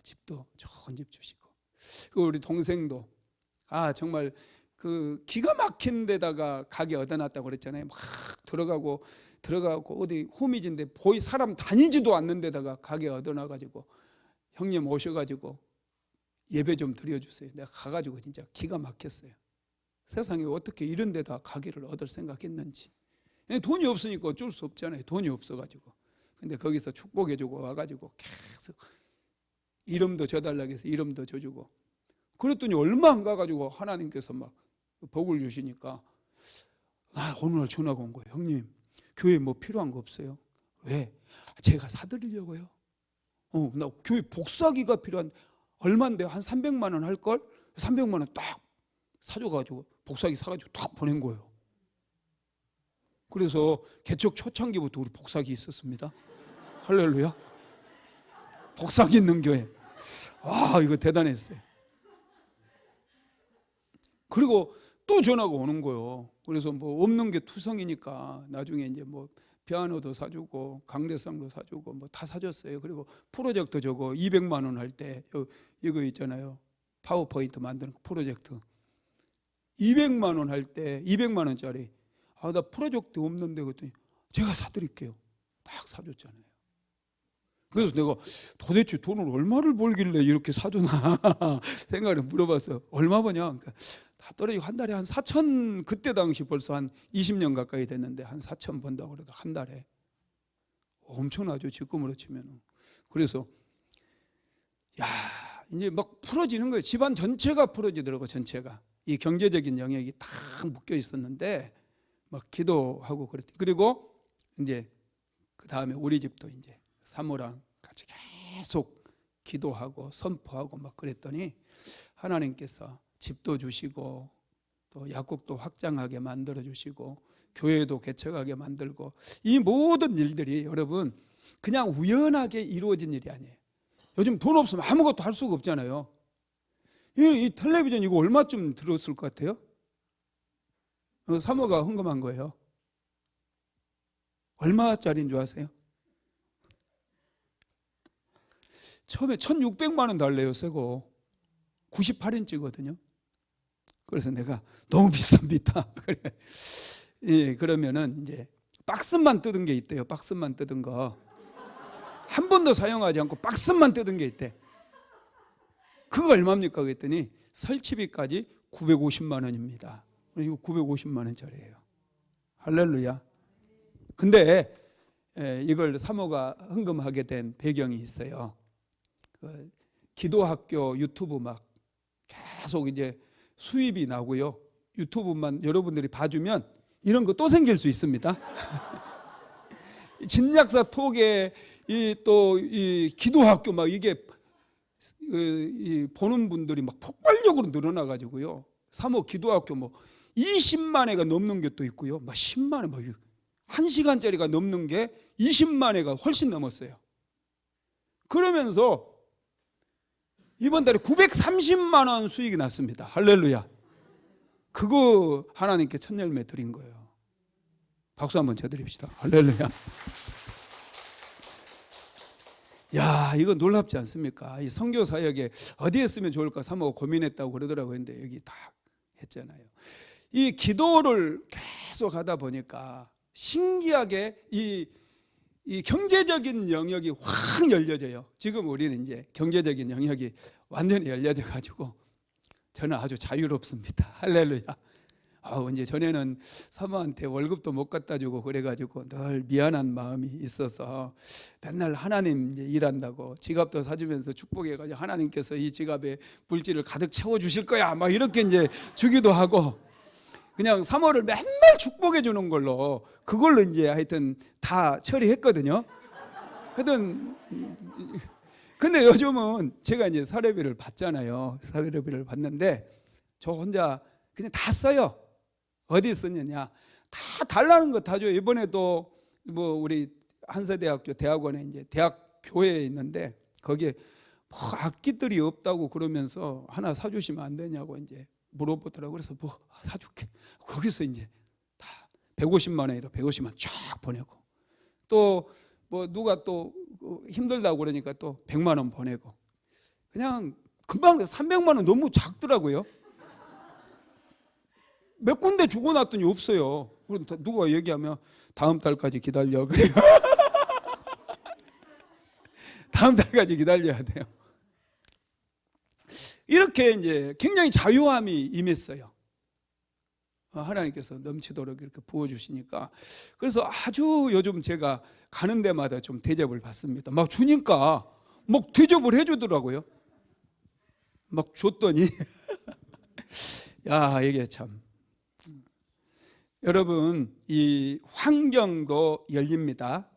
집도 좋은 집 주시고, 그리고 우리 동생도 정말 그 기가 막힌 데다가 가게 얻어놨다고 그랬잖아요. 막 들어가고 어디 후미진데 사람 다니지도 않는 데다가 가게 얻어놔가지고 형님 오셔가지고 예배 좀 드려주세요. 내가 가가지고 진짜 기가 막혔어요. 세상에 어떻게 이런 데다 가게를 얻을 생각했는지. 돈이 없으니까 어쩔 수 없잖아요. 돈이 없어가지고. 근데 거기서 축복해주고 와가지고 계속 이름도 줘달라고 해서 이름도 줘주고, 그랬더니 얼마 안 가가지고 하나님께서 막 복을 주시니까 오늘 전화가 온 거예요. 형님 교회 뭐 필요한 거 없어요? 왜? 제가 사드리려고요. 나 교회 복사기가 필요한, 얼마인데 한 300만 원 할걸? 300만 원 딱 사줘가지고 복사기 사가지고 딱 보낸 거예요. 그래서 개척 초창기부터 우리 복사기 있었습니다. 할렐루야. 복사기 있는 교회. 이거 대단했어요. 그리고 또 전화가 오는 거예요. 그래서 뭐 없는 게 투성이니까 나중에 이제 뭐 피아노도 사주고 강대상도 사주고 뭐 다 사줬어요. 그리고 프로젝트 저거 200만 원 할 때 이거 있잖아요. 파워포인트 만드는 프로젝트 200만 원 할 때 200만 원짜리 나 프로젝트 없는데 그랬더니 제가 사드릴게요. 딱 사줬잖아요. 그래서 내가 도대체 돈을 얼마를 벌길래 이렇게 사주나 생각을 물어봤어요. 얼마 버냐? 그러니까 다 떨어지고 한 달에 한 4천, 그때 당시 벌써 한 20년 가까이 됐는데 한 4천 번다고 그래도 한 달에 엄청나죠, 지금으로 치면. 그래서 이제 막 풀어지는 거예요. 집안 전체가 풀어지더라고. 전체가 이 경제적인 영역이 다 묶여 있었는데 막 기도하고 그랬더니, 그리고 이제 그 다음에 우리 집도 이제 사모랑 같이 계속 기도하고 선포하고 막 그랬더니 하나님께서 집도 주시고 또 약국도 확장하게 만들어 주시고 교회도 개척하게 만들고, 이 모든 일들이 여러분 그냥 우연하게 이루어진 일이 아니에요. 요즘 돈 없으면 아무것도 할 수가 없잖아요. 이 텔레비전 이거 얼마쯤 들었을 것 같아요? 사모가 헌금한 거예요. 얼마짜리인 줄 아세요? 처음에 1,600만 원 달래요. 새거 98인치거든요. 그래서 내가 너무 비쌉니다. 그래. 그러면은 이제 박스만 뜯은 게 있대요. 박스만 뜯은 거 한 번도 사용하지 않고 박스만 뜯은 게 있대. 그거 얼마입니까? 그랬더니 설치비까지 950만 원입니다. 이거 950만 원짜리예요. 할렐루야. 근데 이걸 사모가 헌금하게 된 배경이 있어요. 그 기도학교 유튜브 막 계속 이제 수입이 나고요. 유튜브만 여러분들이 봐주면 이런 거 또 생길 수 있습니다. 진약사 톡에 이 기도학교 막 이게 보는 분들이 막 폭발적으로 늘어나가지고요. 사모 기도학교 뭐 20만 회가 넘는 게 또 있고요. 막 10만 회, 막 1시간짜리가 넘는 게 20만 회가 훨씬 넘었어요. 그러면서 이번 달에 930만 원 수익이 났습니다. 할렐루야. 그거 하나님께 첫 열매 드린 거예요. 박수 한번 쳐드립시다. 할렐루야. 이거 놀랍지 않습니까? 이 선교 사역에 어디에 쓰면 좋을까 사모가 고민했다고 그러더라고요. 근데 여기 다 했잖아요. 이 기도를 계속 하다 보니까 신기하게 이 경제적인 영역이 확 열려져요. 지금 우리는 이제 경제적인 영역이 완전히 열려져 가지고 저는 아주 자유롭습니다. 할렐루야. 이제 전에는 사모한테 월급도 못 갖다 주고 그래가지고 늘 미안한 마음이 있어서 맨날 하나님 이제 일한다고 지갑도 사주면서 축복해가지고 하나님께서 이 지갑에 물질을 가득 채워주실 거야 막 이렇게 이제 주기도 하고, 그냥 사모를 맨날 축복해 주는 걸로 그걸로 이제 하여튼 다 처리했거든요. 하여튼 근데 요즘은 제가 이제 사례비를 받잖아요. 사례비를 받는데 저 혼자 그냥 다 써요. 어디 썼느냐, 다 달라는 거 다 줘요. 이번에도 뭐 우리 한서대학교 대학원에 이제 대학 교회에 있는데 거기에 뭐 악기들이 없다고 그러면서 하나 사주시면 안 되냐고 이제 물어보더라고. 그래서 뭐 사줄게. 거기서 이제 다 150만 원이라 150만 쫙 보내고, 또 뭐 누가 또 힘들다고 그러니까 또 100만 원 보내고, 그냥 금방 300만 원 너무 작더라고요. 몇 군데 주고 놨더니 없어요. 누가 얘기하면 다음 달까지 기다려 그래요. 다음 달까지 기다려야 돼요. 이렇게 이제 굉장히 자유함이 임했어요. 하나님께서 넘치도록 이렇게 부어주시니까. 그래서 아주 요즘 제가 가는 데마다 좀 대접을 받습니다. 막 주니까 막 대접을 해주더라고요. 막 줬더니 야, 이게 참, 여러분, 이 환경도 열립니다.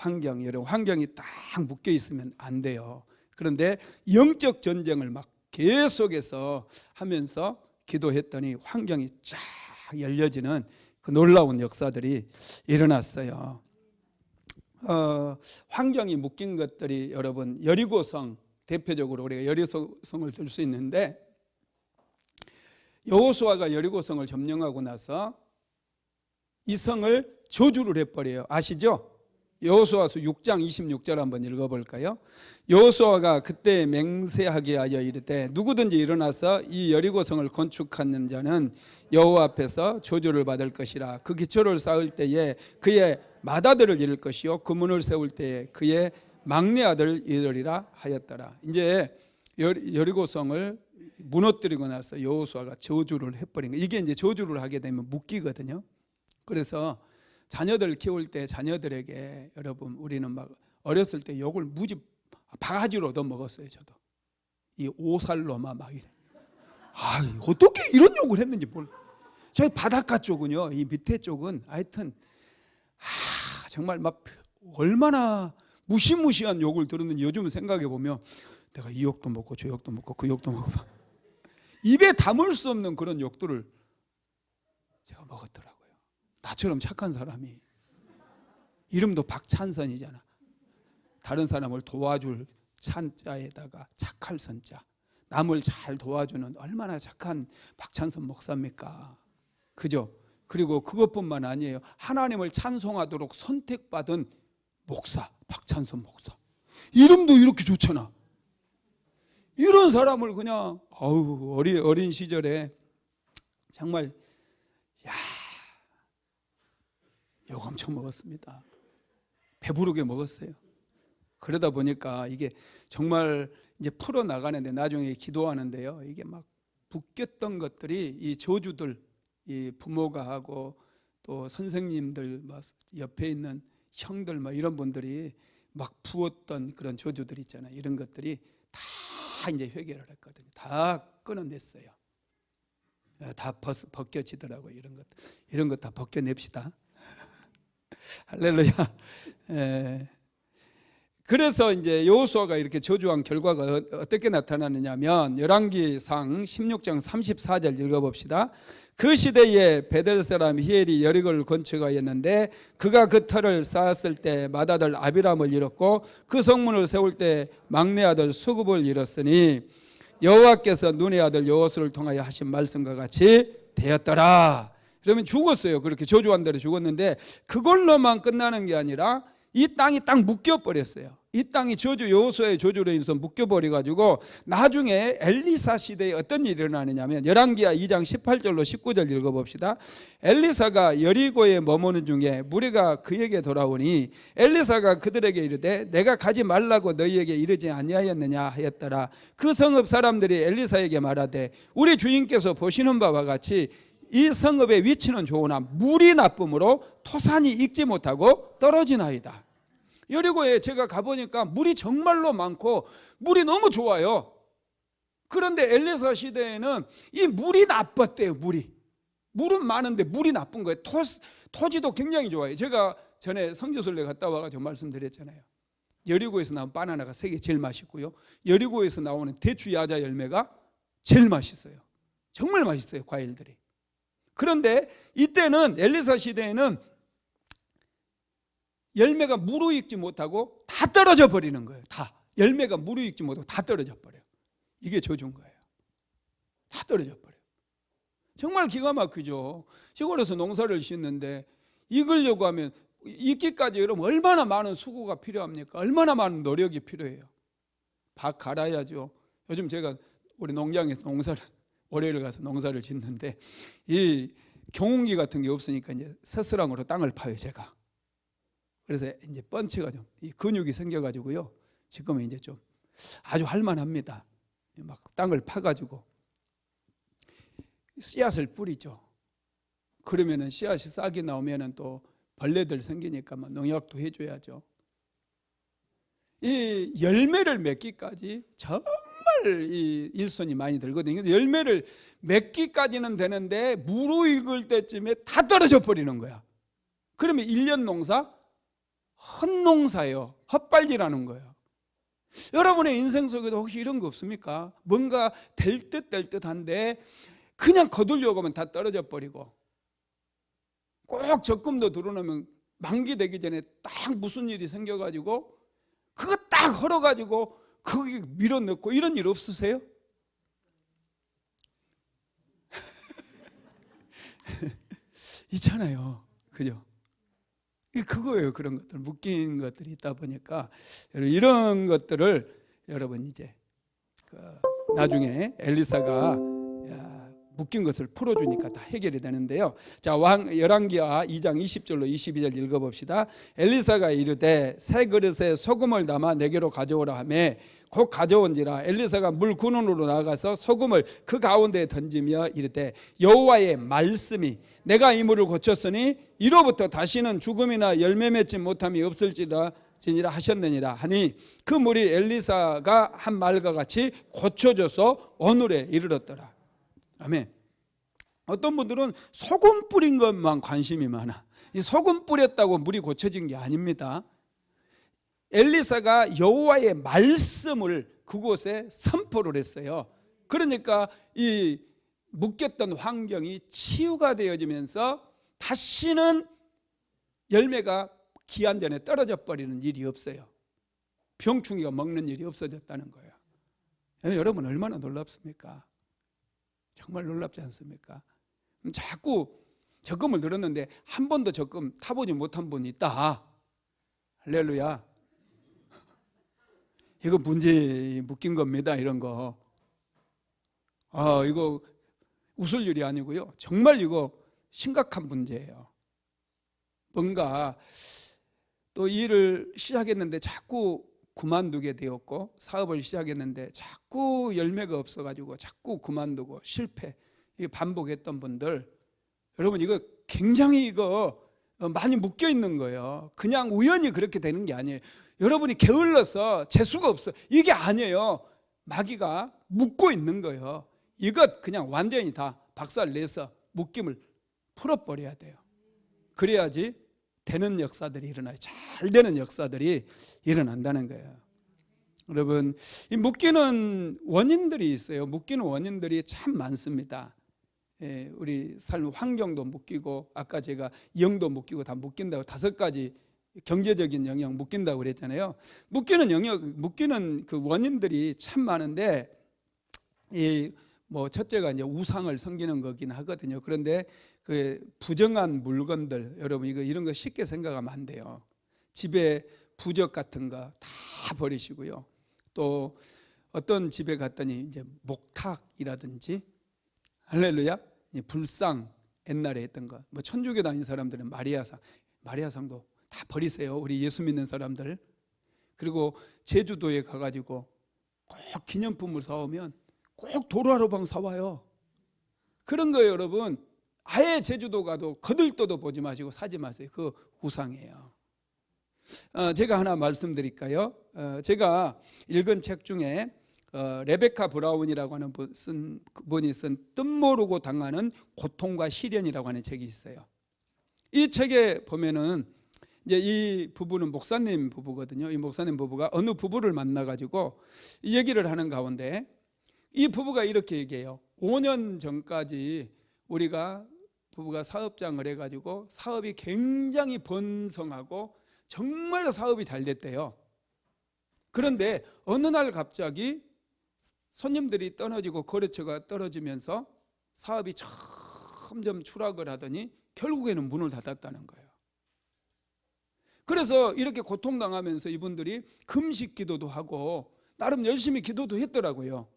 여러분, 환경이 딱 묶여 있으면 안 돼요. 그런데 영적 전쟁을 막 계속해서 하면서 기도했더니 환경이 쫙 열려지는 그 놀라운 역사들이 일어났어요. 환경이 묶인 것들이, 여러분, 여리고성, 대표적으로 우리가 여리고성을 들 수 있는데, 여호수아가 여리고성을 점령하고 나서 이 성을 저주를 해버려요. 아시죠? 여호수아서 6장 26절 한번 읽어볼까요? 여호수아가 그때 맹세하게 하여 이르되 누구든지 일어나서 이 여리고성을 건축하는 자는 여호와 앞에서 저주를 받을 것이라. 그 기초를 쌓을 때에 그의 맏아들을 잃을 것이요 그 문을 세울 때에 그의 막내 아들을 잃으리라 하였더라. 이제 여리고성을 무너뜨리고 나서 여호수아가 저주를 해버린 거예요. 이게 이제 저주를 하게 되면 묶이거든요. 그래서 자녀들 키울 때 자녀들에게, 여러분, 우리는 막 어렸을 때 욕을 무지 바가지로 얻어 먹었어요. 저도 이 오살로마 막 이래. 아, 어떻게 이런 욕을 했는지 몰라. 저희 바닷가 쪽은요, 이 밑에 쪽은 하여튼 정말 막 얼마나 무시무시한 욕을 들었는지 요즘 생각해 보면 내가 이 욕도 먹고 저 욕도 먹고 그 욕도 먹고 입에 담을 수 없는 그런 욕들을 제가 먹었더라고요. 나처럼 착한 사람이, 이름도 박찬선이잖아. 다른 사람을 도와줄 찬자에다가 착할 선자, 남을 잘 도와주는 얼마나 착한 박찬선 목사입니까? 그죠? 그리고 그것뿐만 아니에요. 하나님을 찬송하도록 선택받은 목사, 박찬선 목사. 이름도 이렇게 좋잖아. 이런 사람을 그냥 어린 시절에 정말 욕 엄청 먹었습니다. 배부르게 먹었어요. 그러다 보니까 이게 정말 이제 풀어나가는데, 나중에 기도하는데요, 이게 막 묶였던 것들이, 이 저주들, 이 부모가 하고 또 선생님들, 막 옆에 있는 형들, 막 이런 분들이 막 부었던 그런 저주들 있잖아요. 이런 것들이 다 이제 해결을 했거든요. 다 끊어냈어요. 다 벗겨지더라고요. 이런 것 다 벗겨냅시다. 할렐루야. 그래서 이제 여호수아가 이렇게 저주한 결과가 어떻게 나타나느냐면, 열왕기상 16장 34절 읽어봅시다. 그 시대에 베델 사람 히엘이 여리고를 건축하였는데 그가 그 터를 쌓았을 때 맏아들 아비람을 잃었고 그 성문을 세울 때 막내 아들 수굽을 잃었으니 여호와께서 눈의 아들 여호수아를 통하여 하신 말씀과 같이 되었더라. 그러면 죽었어요. 그렇게 저주한 대로 죽었는데 그걸로만 끝나는 게 아니라 이 땅이 딱 묶여버렸어요. 이 땅이 여호수아의 저주로 인해서 묶여버려가지고 나중에 엘리사 시대에 어떤 일이 일어나느냐면, 열왕기하 2장 18절로 19절 읽어봅시다. 엘리사가 여리고에 머무는 중에 무리가 그에게 돌아오니 엘리사가 그들에게 이르되 내가 가지 말라고 너희에게 이르지 아니하였느냐 하였더라. 그 성읍 사람들이 엘리사에게 말하되 우리 주인께서 보시는 바와 같이 이 성읍의 위치는 좋으나 물이 나쁨으로 토산이 익지 못하고 떨어지나이다. 여리고에 제가 가보니까 물이 정말로 많고 물이 너무 좋아요. 그런데 엘리사 시대에는 이 물이 나빴대요. 물은 많은데 물이 나쁜 거예요. 토지도 굉장히 좋아요. 제가 전에 성지순례 갔다 와가지고 말씀드렸잖아요. 여리고에서 나온 바나나가 세계 제일 맛있고요, 여리고에서 나오는 대추 야자 열매가 제일 맛있어요. 정말 맛있어요, 과일들이. 그런데 이때는, 엘리사 시대에는 열매가 무르익지 못하고 다 떨어져 버리는 거예요. 다 열매가 무르익지 못하고 다 떨어져 버려요. 이게 저주인 거예요. 다 떨어져 버려요. 정말 기가 막히죠. 시골에서 농사를 짓는데 익으려고 하면 익기까지 여러분 얼마나 많은 수고가 필요합니까? 얼마나 많은 노력이 필요해요. 밭 갈아야죠. 요즘 제가 우리 농장에서 월요일 가서 농사를 짓는데 이 경운기 같은 게 없으니까 이제 새스랑으로 땅을 파요, 제가. 그래서 이제 펀치가 좀 이 근육이 생겨가지고요. 지금은 이제 좀 아주 할만합니다. 막 땅을 파가지고 씨앗을 뿌리죠. 그러면은 씨앗이 싹이 나오면은 또 벌레들 생기니까 막 농약도 해줘야죠. 이 열매를 맺기까지 정말 이 일손이 많이 들거든요. 열매를 맺기까지는 되는데 무르익을 때쯤에 다 떨어져 버리는 거야. 그러면 1년 농사 헛농사예요. 헛발질하는 거예요. 여러분의 인생 속에도 혹시 이런 거 없습니까? 뭔가 될 듯 될 듯한데 그냥 거두려고 하면 다 떨어져 버리고, 꼭 적금도 들어놓으면 만기 되기 전에 딱 무슨 일이 생겨가지고 그거 딱 헐어가지고 거기 밀어넣고, 이런 일 없으세요? 있잖아요. 그죠? 그거예요. 그런 것들, 묶인 것들이 있다 보니까 이런 것들을 여러분 이제 나중에 엘리사가 묶인 것을 풀어주니까 다 해결이 되는데요. 자, 열왕기하 2장 20절로 22절 읽어봅시다. 엘리사가 이르되 새 그릇에 소금을 담아 내게로 가져오라 하매 곧 가져온지라. 엘리사가 물 근원으로 나가서 소금을 그 가운데에 던지며 이르되 여호와의 말씀이 내가 이 물을 고쳤으니 이로부터 다시는 죽음이나 열매 맺지 못함이 없을지라 지니라 하셨느니라 하니 그 물이 엘리사가 한 말과 같이 고쳐져서 오늘에 이르렀더라. 아멘. 어떤 분들은 소금 뿌린 것만 관심이 많아. 이 소금 뿌렸다고 물이 고쳐진 게 아닙니다. 엘리사가 여호와의 말씀을 그곳에 선포를 했어요. 그러니까 이 묶였던 환경이 치유가 되어지면서 다시는 열매가 기한 전에 떨어져 버리는 일이 없어요. 병충이가 먹는 일이 없어졌다는 거예요. 여러분 얼마나 놀랍습니까? 정말 놀랍지 않습니까? 자꾸 적금을 들었는데 한 번도 적금 타보지 못한 분이 있다. 할렐루야. 이거 문제 묶인 겁니다. 이런 거. 이거 웃을 일이 아니고요. 정말 이거 심각한 문제예요. 뭔가 또 일을 시작했는데 자꾸 그만두게 되었고, 사업을 시작했는데 자꾸 열매가 없어가지고 자꾸 그만두고 실패, 이게 반복했던 분들, 여러분 이거 굉장히 이거 많이 묶여 있는 거예요. 그냥 우연히 그렇게 되는 게 아니에요. 여러분이 게을러서 재수가 없어, 이게 아니에요. 마귀가 묶고 있는 거예요. 이것 그냥 완전히 다 박살 내서 묶임을 풀어버려야 돼요. 그래야지 되는 역사들이 일어나요. 잘 되는 역사들이 일어난다는 거예요. 여러분, 이 묶이는 원인들이 있어요. 묶이는 원인들이 참 많습니다. 우리 삶 환경도 묶이고, 아까 제가 영도 묶이고 다 묶인다고 5가지 경제적인 영역 묶인다고 그랬잖아요. 묶이는 그 원인들이 참 많은데, 첫째가 이제 우상을 섬기는 거긴 하거든요. 그런데 그 부정한 물건들, 여러분 이런 거 쉽게 생각하면 안 돼요. 집에 부적 같은 거 다 버리시고요. 또 어떤 집에 갔더니 이제 목탁이라든지, 할렐루야, 불상, 옛날에 했던 거, 천주교 다니는 사람들은 마리아상도 다 버리세요. 우리 예수 믿는 사람들. 그리고 제주도에 가가지고 꼭 기념품을 사오면 꼭 도루하루방 사와요. 그런 거예요. 여러분 아예 제주도 가도 거들떠도 보지 마시고 사지 마세요. 그 우상이에요. 제가 하나 말씀드릴까요? 제가 읽은 책 중에 레베카 브라운이라고 하는 분이 쓴 뜻모르고 당하는 고통과 시련이라고 하는 책이 있어요. 이 책에 보면은 이제 이 부부는 목사님 부부거든요. 이 목사님 부부가 어느 부부를 만나가지고 이 얘기를 하는 가운데 이 부부가 이렇게 얘기해요. 5년 전까지 부부가 사업장을 해가지고 사업이 굉장히 번성하고 정말 사업이 잘 됐대요. 그런데 어느 날 갑자기 손님들이 떨어지고 거래처가 떨어지면서 사업이 점점 추락을 하더니 결국에는 문을 닫았다는 거예요. 그래서 이렇게 고통당하면서 이분들이 금식 기도도 하고 나름 열심히 기도도 했더라고요.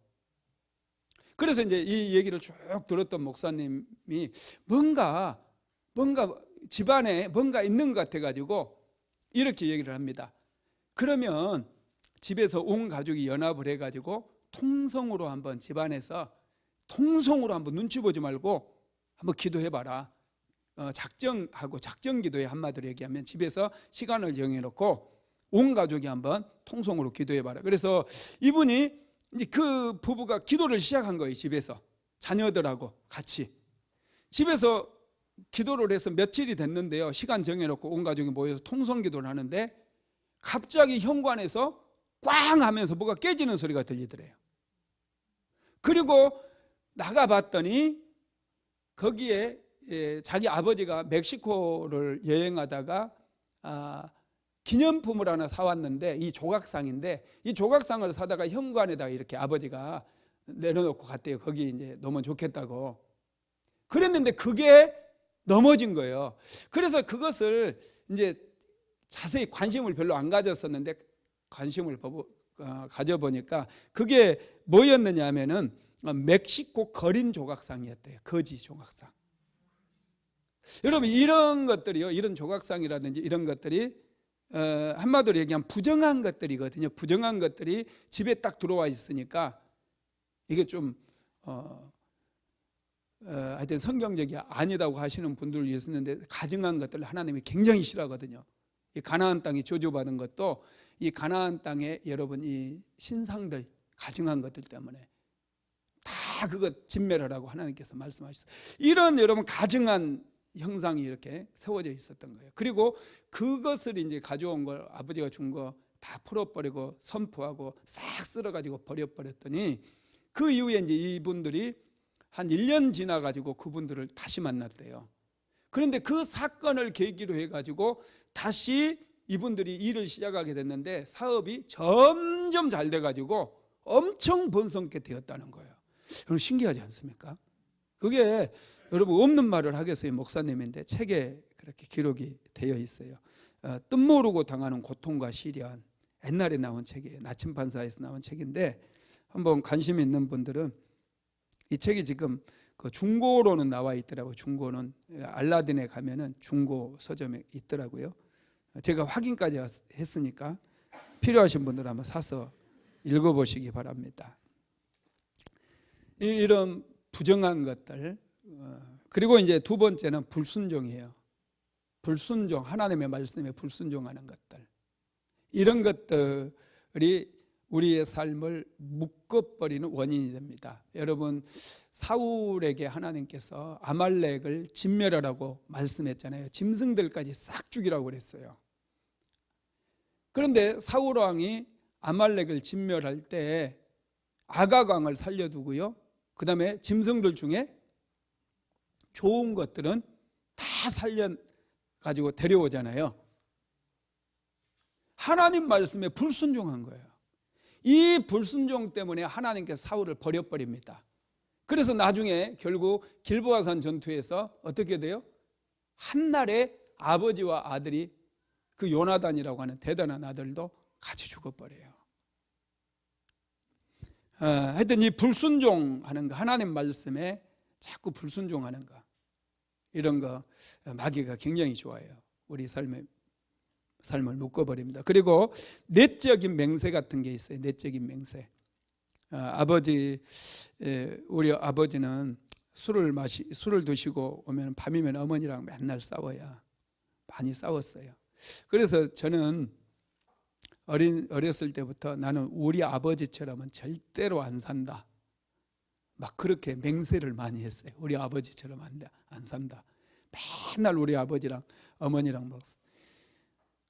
그래서 이제 이 얘기를 쭉 들었던 목사님이 뭔가 집안에 뭔가 있는 것 같아가지고 이렇게 얘기를 합니다. 그러면 집에서 온 가족이 연합을 해가지고 통성으로 한번 집안에서 통성으로 한번 눈치 보지 말고 한번 기도해봐라. 작정하고 작정기도에 한마디로 얘기하면 집에서 시간을 정해놓고 온 가족이 한번 통성으로 기도해봐라. 그래서 이분이 이제 그 부부가 기도를 시작한 거예요. 집에서 자녀들하고 같이 집에서 기도를 해서 며칠이 됐는데요. 시간 정해놓고 온 가족이 모여서 통성기도를 하는데 갑자기 현관에서 꽝 하면서 뭐가 깨지는 소리가 들리더래요. 그리고 나가봤더니 거기에 자기 아버지가 멕시코를 여행하다가 기념품을 하나 사왔는데 이 조각상인데 이 조각상을 사다가 현관에다가 이렇게 아버지가 내려놓고 갔대요. 거기 이제 놓으면 좋겠다고. 그랬는데 그게 넘어진 거예요. 그래서 그것을 이제 자세히 관심을 별로 안 가졌었는데 관심을 가져보니까 그게 뭐였느냐 하면은 멕시코 거린 조각상이었대요. 거지 조각상. 여러분 이런 것들이요, 이런 조각상이라든지 이런 것들이 한마디로 얘기하면 부정한 것들이거든요. 부정한 것들이 집에 딱 들어와 있으니까 이게 좀 하여튼 성경적이 아니다고 하시는 분들이 있었는데 가증한 것들을 하나님이 굉장히 싫어하거든요. 이 가나안 땅이 저주받은 것도 이 가나안 땅에 여러분 이 신상들 가증한 것들 때문에 다 그거 진멸하라고 하나님께서 말씀하셨어요. 이런 여러분 가증한 형상이 이렇게 세워져 있었던 거예요. 그리고 그것을 이제 가져온 걸 아버지가 준 거 다 풀어버리고 선포하고 싹 쓸어가지고 버려버렸더니 그 이후에 이제 이분들이 한 1년 지나가지고 그분들을 다시 만났대요. 그런데 그 사건을 계기로 해가지고 다시 이분들이 일을 시작하게 됐는데 사업이 점점 잘 돼가지고 엄청 번성케 되었다는 거예요. 여러분 신기하지 않습니까? 그게 여러분 없는 말을 하겠어요. 목사님인데 책에 그렇게 기록이 되어 있어요. 뜻모르고 당하는 고통과 시련, 옛날에 나온 책이에요. 나침반사에서 나온 책인데 한번 관심 있는 분들은 이 책이 지금 그 중고로는 나와 있더라고요. 중고는 알라딘에 가면은 중고 서점에 있더라고요. 제가 확인까지 했으니까 필요하신 분들 한번 사서 읽어보시기 바랍니다. 이런 부정한 것들, 그리고 이제 두 번째는 불순종이에요. 불순종, 하나님의 말씀에 불순종하는 것들. 이런 것들이 우리의 삶을 묶어버리는 원인이 됩니다. 여러분 사울에게 하나님께서 아말렉을 진멸하라고 말씀했잖아요. 짐승들까지 싹 죽이라고 그랬어요. 그런데 사울 왕이 아말렉을 진멸할 때 아각 왕을 살려두고요, 그 다음에 짐승들 중에 좋은 것들은 다 살려가지고 데려오잖아요. 하나님 말씀에 불순종한 거예요. 이 불순종 때문에 하나님께서 사울을 버려버립니다. 그래서 나중에 결국 길보아산 전투에서 어떻게 돼요? 한날에 아버지와 아들이 그 요나단이라고 하는 대단한 아들도 같이 죽어버려요. 하여튼 이 불순종하는 거, 하나님 말씀에 자꾸 불순종하는 거, 이런 거 마귀가 굉장히 좋아해요. 우리 삶을 묶어버립니다. 그리고 내적인 맹세 같은 게 있어요. 내적인 맹세. 우리 아버지는 술을 드시고 오면 밤이면 어머니랑 맨날 싸워요. 많이 싸웠어요. 그래서 저는 어렸을 때부터 나는 우리 아버지처럼은 절대로 안 산다, 막 그렇게 맹세를 많이 했어요. 우리 아버지처럼 안 산다. 맨날 우리 아버지랑 어머니랑 막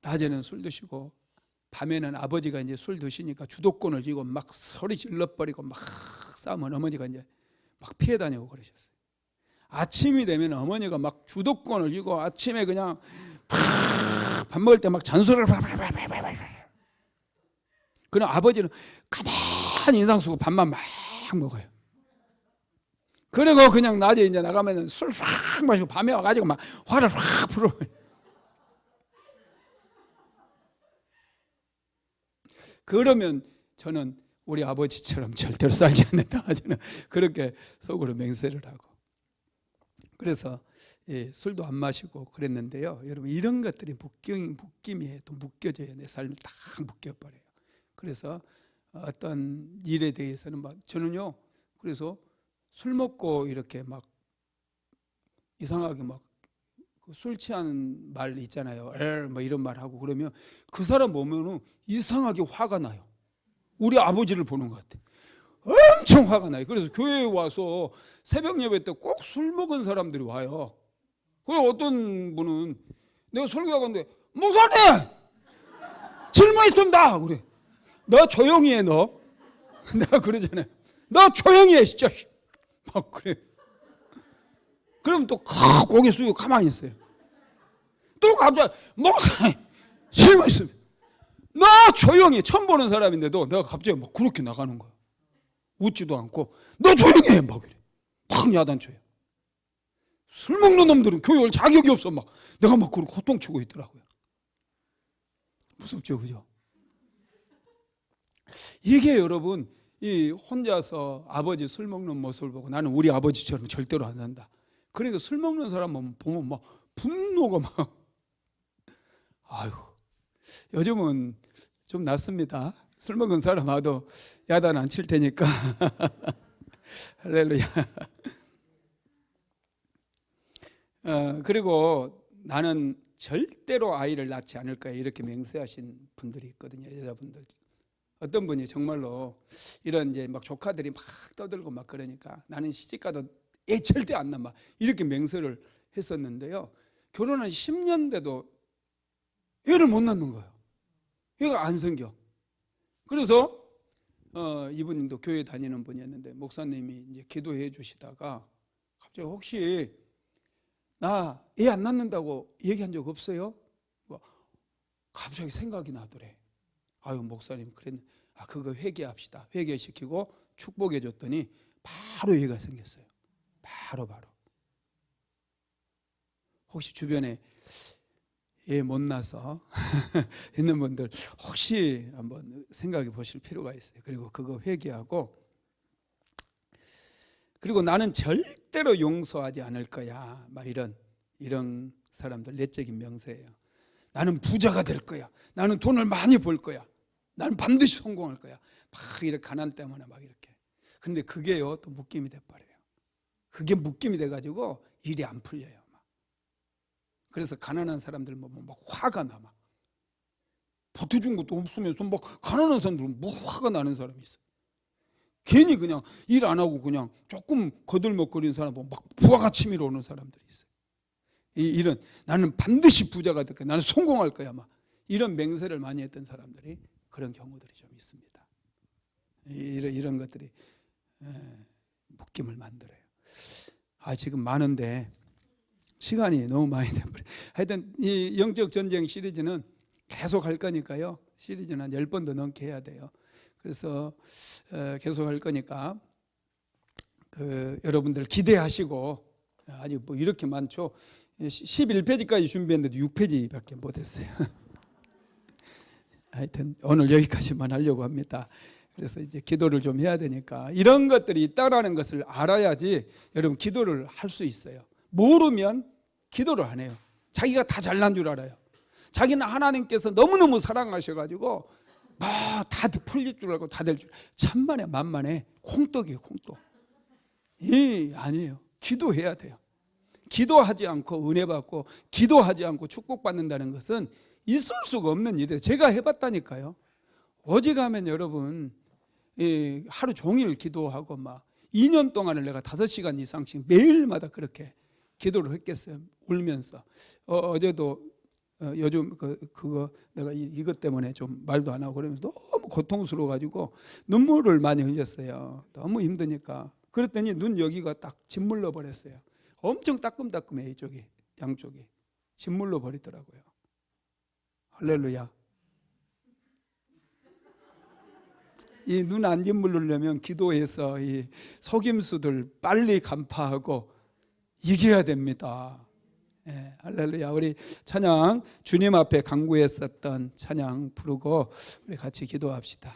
낮에는 술 드시고 밤에는 아버지가 이제 술 드시니까 주도권을 쥐고 막 소리 질러버리고 막 싸우면 어머니가 이제 막 피해 다니고 그러셨어요. 아침이 되면 어머니가 막 주도권을 쥐고 아침에 그냥 밥 먹을 때 막 잔소리를 그럼 아버지는 가만히 인상 쓰고 밥만 막 먹어요. 그리고 그냥 낮에 이제 나가면 술 확 마시고 밤에 와가지고 막 화를 확 풀어버려요. 그러면 저는 우리 아버지처럼 절대로 살지 않는다. 저는 그렇게 속으로 맹세를 하고. 그래서 술도 안 마시고 그랬는데요. 여러분 이런 것들이 묶임이 또 묶여져요. 내 삶을 딱 묶여버려요. 그래서 어떤 일에 대해서는 막 저는요. 그래서 술 먹고 이렇게 막 이상하게 막 술 취한 말 있잖아요. 뭐 이런 말 하고 그러면 그 사람 보면은 이상하게 화가 나요. 우리 아버지를 보는 것 같아. 엄청 화가 나요. 그래서 교회에 와서 새벽 예배 때 꼭 술 먹은 사람들이 와요. 그리고 어떤 분은 내가 설교하고 있는데 목사님 질문 있습니다. 그래. 너 조용히 해 너. 내가 그러잖아요. 너 조용히 해 진짜. 막 그래. 그럼 또 고개 숙이고 가만히 있어요. 또 갑자기 목사님 질문 있습니다. 너 조용히 해. 처음 보는 사람인데도 내가 갑자기 막 그렇게 나가는 거야. 웃지도 않고 너 조용히 해. 막 그래. 막 야단쳐요. 술 먹는 놈들은 교회 올 자격이 없어. 막 내가 막 그걸 호통치고 있더라고요. 무섭죠, 그죠? 이게 여러분 이 혼자서 아버지 술 먹는 모습을 보고 나는 우리 아버지처럼 절대로 안 산다. 그러니까 술 먹는 사람 보면 막 분노가 막 아유 요즘은 좀 낫습니다. 술 먹은 사람 와도 야단 안 칠 테니까 할렐루야. 그리고 나는 절대로 아이를 낳지 않을 거야 이렇게 맹세하신 분들이 있거든요. 여자분들 어떤 분이 정말로 이런 이제 막 조카들이 막 떠들고 막 그러니까 나는 시집가도 애 절대 안 낳아 이렇게 맹세를 했었는데요. 결혼한 10년 돼도 애를 못 낳는 거예요. 애가 안 생겨. 그래서 이분도 교회 다니는 분이었는데 목사님이 이제 기도해 주시다가 갑자기 혹시 나 애 안 낳는다고 얘기한 적 없어요? 갑자기 생각이 나더래. 아유 목사님 그랬네. 그거 회개합시다. 회개시키고 축복해 줬더니 바로 애가 생겼어요. 바로. 혹시 주변에 애 못 낳아서 있는 분들 혹시 한번 생각해 보실 필요가 있어요. 그리고 그거 회개하고 그리고 나는 절대로 용서하지 않을 거야. 막 이런 사람들 내적인 명세예요. 나는 부자가 될 거야. 나는 돈을 많이 벌 거야. 나는 반드시 성공할 거야. 막 이렇게 가난 때문에 막 이렇게. 근데 그게요 또 묶임이 돼버려요. 그게 묶임이 돼가지고 일이 안 풀려요. 막. 그래서 가난한 사람들 보면 막 화가 나. 막. 보태준 것도 없으면서 막 가난한 사람들은 뭐 화가 나는 사람이 있어요. 괜히 그냥 일 안 하고 그냥 조금 거들먹거리는 사람 보면 막 부하가 치밀어 오는 사람들이 있어요. 이런 나는 반드시 부자가 될 거야. 나는 성공할 거야. 막 이런 맹세를 많이 했던 사람들이 그런 경우들이 좀 있습니다. 이런 것들이 묶임을 만들어요. 지금 많은데 시간이 너무 많이 돼버려요. 하여튼 이 영적 전쟁 시리즈는 계속 할 거니까요. 시리즈는 한 10번 더 넘게 해야 돼요. 그래서 계속 할 거니까 여러분들 기대하시고 아직 뭐 이렇게 많죠. 11페이지까지 준비했는데 6페이지밖에 못했어요. 하여튼 오늘 여기까지만 하려고 합니다. 그래서 이제 기도를 좀 해야 되니까 이런 것들이 있다라는 것을 알아야지 여러분 기도를 할 수 있어요. 모르면 기도를 안 해요. 자기가 다 잘난 줄 알아요. 자기는 하나님께서 너무너무 사랑하셔가지고 다 풀릴 줄 알고 다 될 줄. 천만에 만만에 콩떡이에요. 콩떡. 아니에요. 기도해야 돼요. 기도하지 않고 은혜 받고 기도하지 않고 축복받는다는 것은 있을 수가 없는 일이에요. 제가 해봤다니까요. 어지간하면 여러분 하루 종일 기도하고 막 2년 동안을 내가 5시간 이상씩 매일마다 그렇게 기도를 했겠어요. 울면서 어제도 요즘 그거 내가 이것 때문에 좀 말도 안 하고 그러면서 너무 고통스러워가지고 눈물을 많이 흘렸어요. 너무 힘드니까. 그랬더니 눈 여기가 딱 짓물러 버렸어요. 엄청 따끔따끔해. 이쪽이 양쪽이 짓물러 버리더라고요. 할렐루야. 이 눈 안 짓물르려면 기도해서 이 속임수들 빨리 간파하고 이겨야 됩니다. 예, 할렐루야. 우리 찬양 주님 앞에 간구했었던 찬양 부르고 우리 같이 기도합시다.